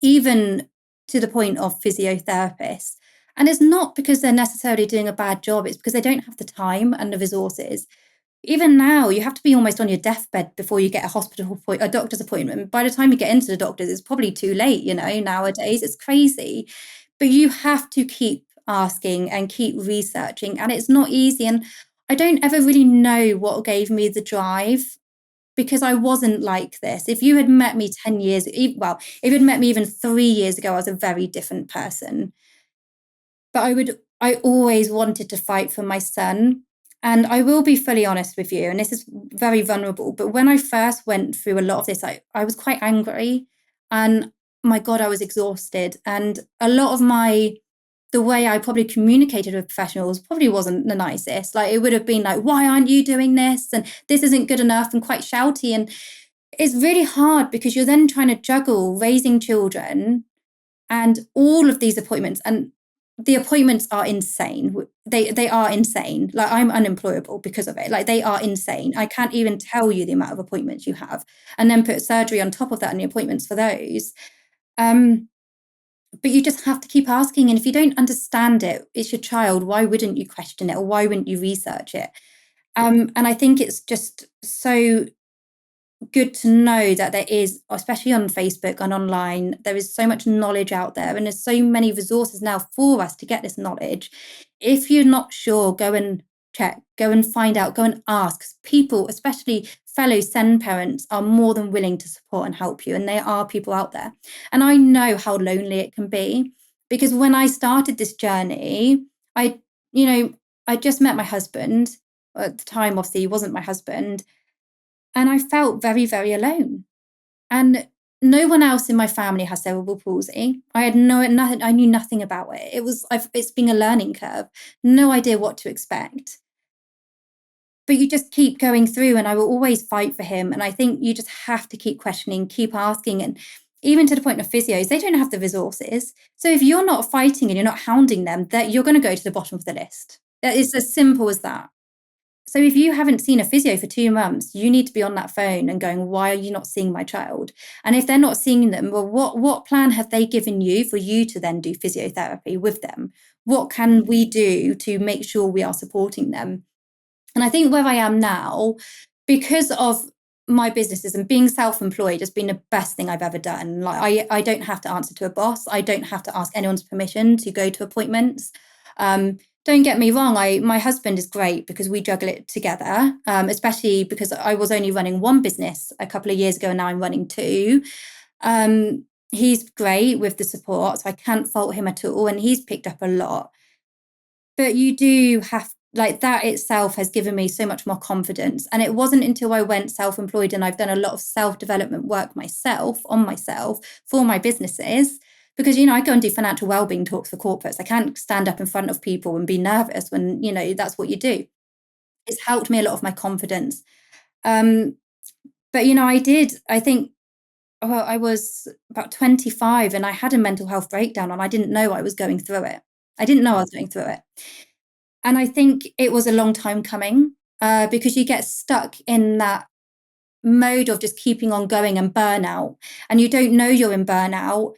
even to the point of physiotherapists. And it's not because they're necessarily doing a bad job. It's because they don't have the time and the resources. Even now, you have to be almost on your deathbed before you get a doctor's appointment. By the time you get into the doctor's, it's probably too late, nowadays. It's crazy. But you have to keep asking and keep researching, and it's not easy. And I don't ever really know what gave me the drive, because I wasn't like this. If you had met me 10 years, if you had met me even 3 years ago, I was a very different person. But I always wanted to fight for my son. And I will be fully honest with you, and this is very vulnerable, but when I first went through a lot of this, I was quite angry, and my God, I was exhausted. And a lot of the way I probably communicated with professionals probably wasn't the nicest. Like, it would have been like, why aren't you doing this? And this isn't good enough, and quite shouty. And it's really hard because you're then trying to juggle raising children and all of these appointments. And the appointments are insane. They are insane. Like, I'm unemployable because of it. Like, they are insane. I can't even tell you the amount of appointments you have, and then put surgery on top of that and the appointments for those. But you just have to keep asking. And if you don't understand it, it's your child. Why wouldn't you question it, or why wouldn't you research it? And I think it's just so good to know that there is, especially on Facebook and online, there is so much knowledge out there, and there's so many resources now for us to get this knowledge. If you're not sure, go and check, go and find out, go and ask. 'Cause people, especially fellow SEND parents, are more than willing to support and help you, and there are people out there. And I know how lonely it can be, because when I started this journey, I just met my husband. At the time, obviously, he wasn't my husband. And I felt very, very alone. And no one else in my family has cerebral palsy. I knew nothing about it. It's been a learning curve. No idea what to expect. But you just keep going through, and I will always fight for him. And I think you just have to keep questioning, keep asking. And even to the point of physios, they don't have the resources. So if you're not fighting and you're not hounding them, that you're going to go to the bottom of the list. It's as simple as that. So if you haven't seen a physio for 2 months, you need to be on that phone and going, why are you not seeing my child? And if they're not seeing them, well, what plan have they given you for you to then do physiotherapy with them? What can we do to make sure we are supporting them? And I think where I am now, because of my businesses and being self-employed, has been the best thing I've ever done. Like, I don't have to answer to a boss. I don't have to ask anyone's permission to go to appointments. Don't get me wrong, my husband is great because we juggle it together, especially because I was only running one business a couple of years ago, and now I'm running 2. He's great with the support, so I can't fault him at all, and he's picked up a lot. But you do have, like, that itself has given me so much more confidence. And it wasn't until I went self-employed and I've done a lot of self-development work on myself for my businesses. Because, I go and do financial wellbeing talks for corporates. I can't stand up in front of people and be nervous when, that's what you do. It's helped me a lot of my confidence. But, I was about 25 and I had a mental health breakdown, and I didn't know I was going through it. I didn't know I was going through it. And I think it was a long time coming, because you get stuck in that mode of just keeping on going and burnout. And you don't know you're in burnout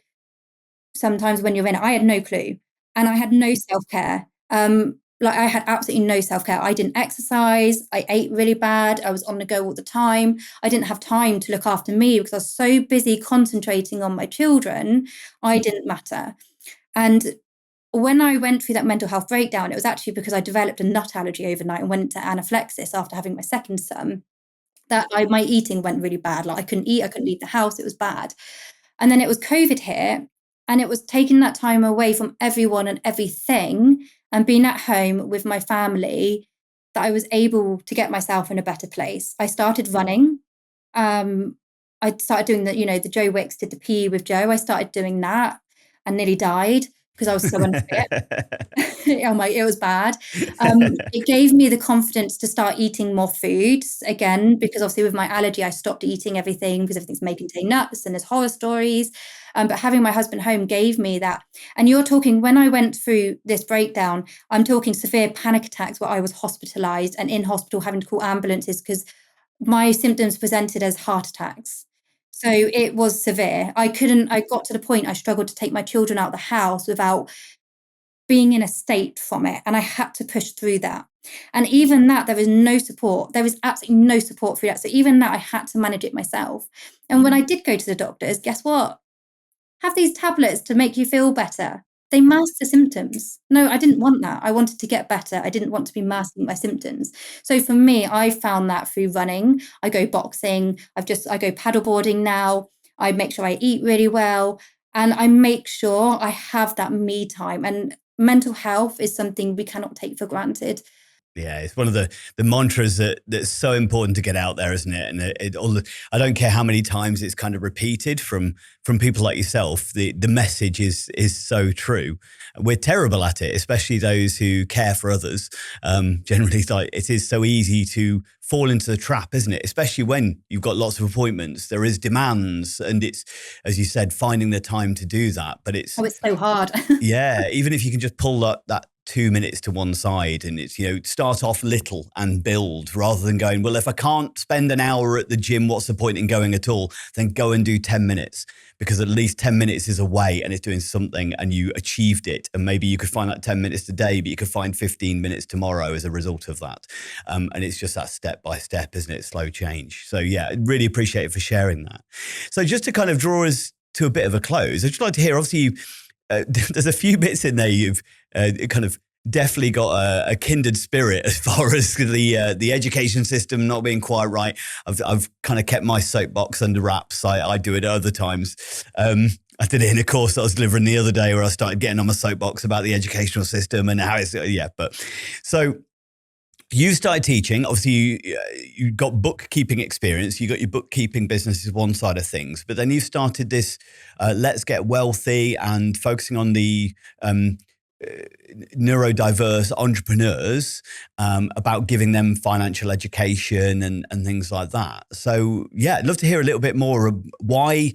sometimes when you're in it. I had no clue, and I had no self-care. I had absolutely no self-care. I didn't exercise. I ate really bad. I was on the go all the time. I didn't have time to look after me because I was so busy concentrating on my children. I didn't matter. And when I went through that mental health breakdown, it was actually because I developed a nut allergy overnight and went into anaphylaxis after having my second son. My eating went really bad. Like, I couldn't eat. I couldn't leave the house. It was bad. And then it was COVID hit, and it was taking that time away from everyone and everything and being at home with my family that I was able to get myself in a better place. I started running. I started doing the Joe Wicks did the PE with Joe. I started doing that and nearly died because I was so unfit. It was bad. It gave me the confidence to start eating more foods again, because obviously with my allergy, I stopped eating everything because everything's may contain nuts and there's horror stories. But having my husband home gave me that. And you're talking, when I went through this breakdown, I'm talking severe panic attacks where I was hospitalized and in hospital having to call ambulances because my symptoms presented as heart attacks. So it was severe. I got to the point I struggled to take my children out of the house without being in a state from it. And I had to push through that. And even that, there is no support. There is absolutely no support for that. So even that, I had to manage it myself. And when I did go to the doctors, guess what? Have these tablets to make you feel better. They mask the symptoms. No, I didn't want that. I wanted to get better. I didn't want to be masking my symptoms. So for me, I found that through running. I go boxing. I go paddleboarding now. I make sure I eat really well. And I make sure I have that me time. And mental health is something we cannot take for granted. Yeah, it's one of the mantras that's so important to get out there, isn't it? And I don't care how many times it's kind of repeated from people like yourself. The message is so true. We're terrible at it, especially those who care for others. Generally, it is so easy to fall into the trap, isn't it? Especially when you've got lots of appointments, there is demands, and it's, as you said, finding the time to do that. But it's so hard. yeah, even if you can just pull that 2 minutes to one side, and it's, start off little and build, rather than going, well, if I can't spend an hour at the gym, what's the point in going at all? Then go and do 10 minutes, because at least 10 minutes is away and it's doing something and you achieved it. And maybe you could find that 10 minutes today, but you could find 15 minutes tomorrow as a result of that. And it's just that step by step, isn't it? Slow change. So yeah, really appreciate it for sharing that. So just to kind of draw us to a bit of a close, I'd just like to hear, obviously, there's a few bits in there you've kind of definitely got a kindred spirit as far as the education system not being quite right. I've kind of kept my soapbox under wraps. I do it other times. I did it in a course that I was delivering the other day where I started getting on my soapbox about the educational system and how it's, but so you started teaching. Obviously, you got bookkeeping experience. You got your bookkeeping business is one side of things, but then you started this Let's Get Wealthy and focusing on the neurodiverse entrepreneurs, about giving them financial education and things like that. So yeah, I'd love to hear a little bit more of why.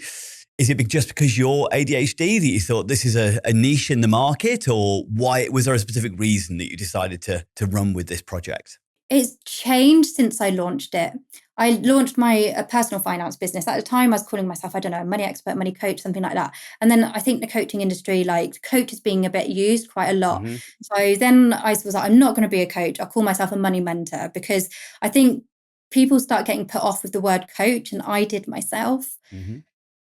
Is it just because you're ADHD that you thought this is a niche in the market, or why was there a specific reason that you decided to run with this project? It's changed since I launched it. I launched my personal finance business. At the time, I was calling myself, I don't know, money expert, money coach, something like that. And then I think the coaching industry, like coach is being a bit used quite a lot. Mm-hmm. So then I was like, I'm not going to be a coach. I'll call myself a money mentor, because I think people start getting put off with the word coach, and I did myself. Mm-hmm.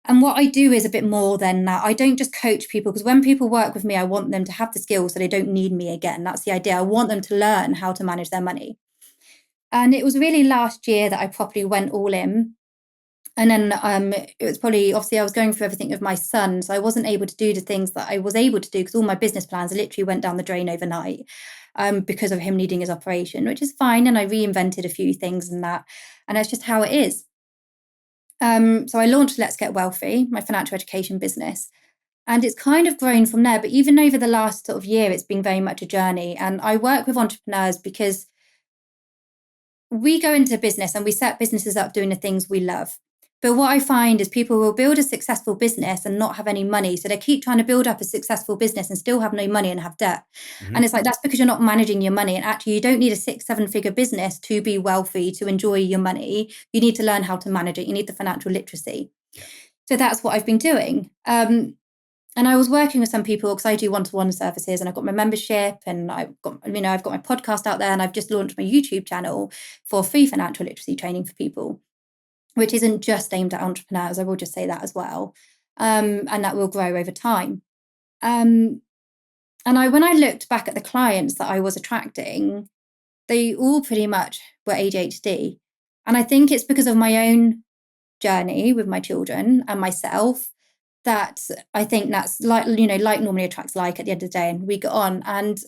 And what I do is a bit more than that. I don't just coach people, because when people work with me, I want them to have the skills so they don't need me again. That's the idea. I want them to learn how to manage their money. And it was really last year that I properly went all in. And then it was probably, obviously, I was going through everything with my son. So I wasn't able to do the things that I was able to do, because all my business plans literally went down the drain overnight because of him needing his operation, which is fine. And I reinvented a few things and that. And that's just how it is. So I launched Let's Get Wealthy, my financial education business. And it's kind of grown from there. But even over the last sort of year, it's been very much a journey. And I work with entrepreneurs because we go into business and we set businesses up doing the things we love. But what I find is people will build a successful business and not have any money. So they keep trying to build up a successful business and still have no money and have debt. Mm-hmm. And it's like, that's because you're not managing your money. And actually, you don't need a 6-7 figure business to be wealthy, to enjoy your money. You need to learn how to manage it. You need the financial literacy. Yeah. So that's what I've been doing. And I was working with some people, because I do one-to-one services, and I've got my membership, and I've got my podcast out there, and I've just launched my YouTube channel for free financial literacy training for people, which isn't just aimed at entrepreneurs. I will just say that as well. And that will grow over time. And when I looked back at the clients that I was attracting, they all pretty much were ADHD. And I think it's because of my own journey with my children and myself, that I think that's like normally attracts like at the end of the day, and we get on, and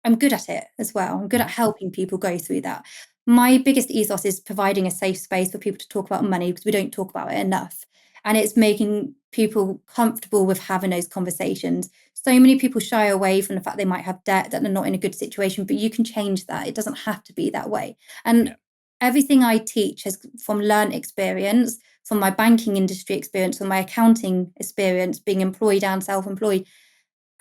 I'm good at it as well. I'm good at helping people go through that. My biggest ethos is providing a safe space for people to talk about money, because we don't talk about it enough. And it's making people comfortable with having those conversations. So many people shy away from the fact they might have debt, that they're not in a good situation, but you can change that. It doesn't have to be that way. And everything I teach has from learned experience, from my banking industry experience, from my accounting experience, being employed and self-employed.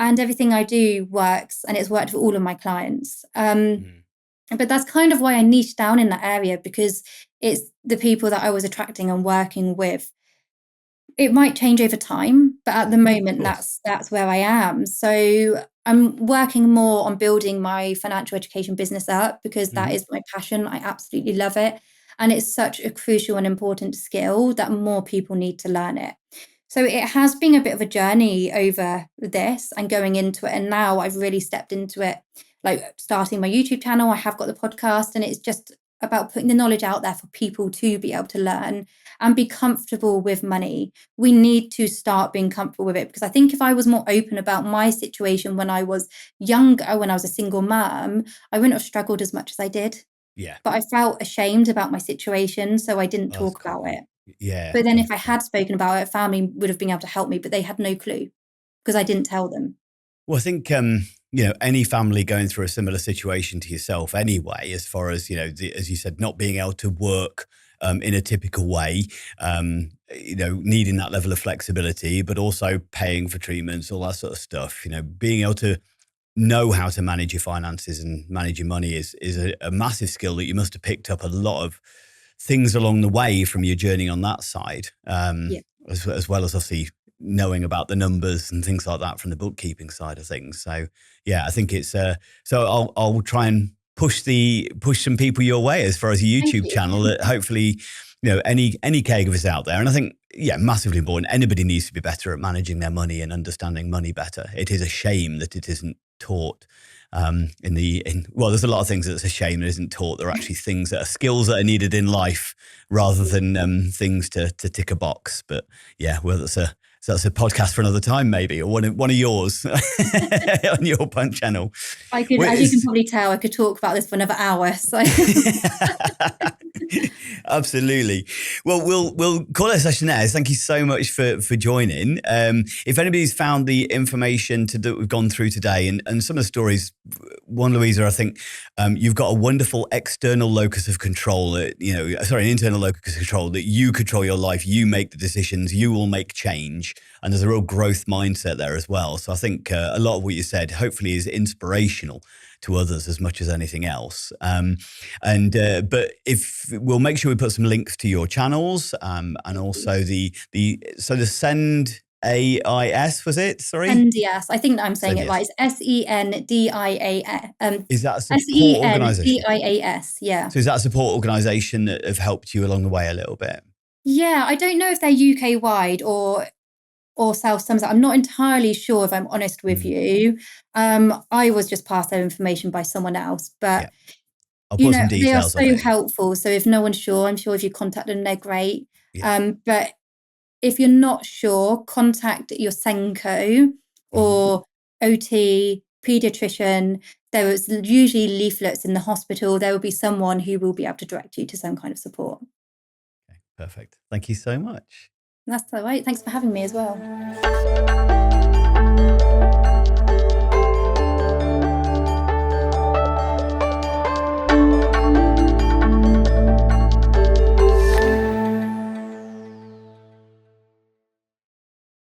And everything I do works, and it's worked for all of my clients. But that's kind of why I niched down in that area, because it's the people that I was attracting and working with. It might change over time, but at the moment, that's where I am. So I'm working more on building my financial education business up because that Mhm. is my passion. I absolutely love it. And it's such a crucial and important skill that more people need to learn it. So it has been a bit of a journey over this and going into it. And now I've really stepped into it, like starting my YouTube channel. I have got the podcast, and it's just about putting the knowledge out there for people to be able to learn and be comfortable with money. We need to start being comfortable with it, because I think if I was more open about my situation when I was younger, when I was a single mum, I wouldn't have struggled as much as I did. Yeah. But I felt ashamed about my situation, so I didn't Of talk course. about it. Yeah. But then if I Definitely. had spoken about it, family would have been able to help me, but they had no clue because I didn't tell them. Well, I think any family going through a similar situation to yourself, anyway, as far as as you said, not being able to work in a typical way, needing that level of flexibility, but also paying for treatments, all that sort of stuff. Being able to know how to manage your finances and manage your money is a massive skill that you must have picked up a lot of things along the way from your journey on that side, Yeah. as well as obviously knowing about the numbers and things like that from the bookkeeping side of things. So yeah, I think it's so I'll try and push some people your way as far as a Thank YouTube you. channel that hopefully any caregivers out there. And I think massively important. Anybody needs to be better at managing their money and understanding money better. It is a shame that it isn't taught well, there's a lot of things that's a shame that isn't taught. There are actually things that are skills that are needed in life rather than things to tick a box. But yeah, well, that's a podcast for another time, maybe, or one of yours on your punch channel. I could, Well, as you can probably tell, I could talk about this for another hour. So Absolutely. Well, we'll call it a session there. Thank you so much for joining. If anybody's found the information that we've gone through today and some of the stories, one, Louisa, I think you've got a wonderful external locus of control. An internal locus of control that you control your life. You make the decisions. You will make change, and there's a real growth mindset there as well. So I think a lot of what you said hopefully is inspirational to others as much as anything else. But if we'll make sure we put some links to your channels and also the Send AIS, was it? Sorry? NDS. I think I'm saying it Sendias. right. It's SENDIA. Is that a support organisation? SENDIAS. Yeah. So is that a support organisation that have helped you along the way a little bit? Yeah. I don't know if they're UK wide or South Somerset. I'm not entirely sure, if I'm honest with you. I was just passed that information by someone else, but Yeah. I'll put some they are details on so it. helpful. So if no one's sure, I'm sure if you contact them, they're great. Yeah. But if you're not sure, contact your Senko or OT, pediatrician. There is usually leaflets in the hospital. There will be someone who will be able to direct you to some kind of support. Okay, perfect. Thank you so much. And that's all right. Thanks for having me as well.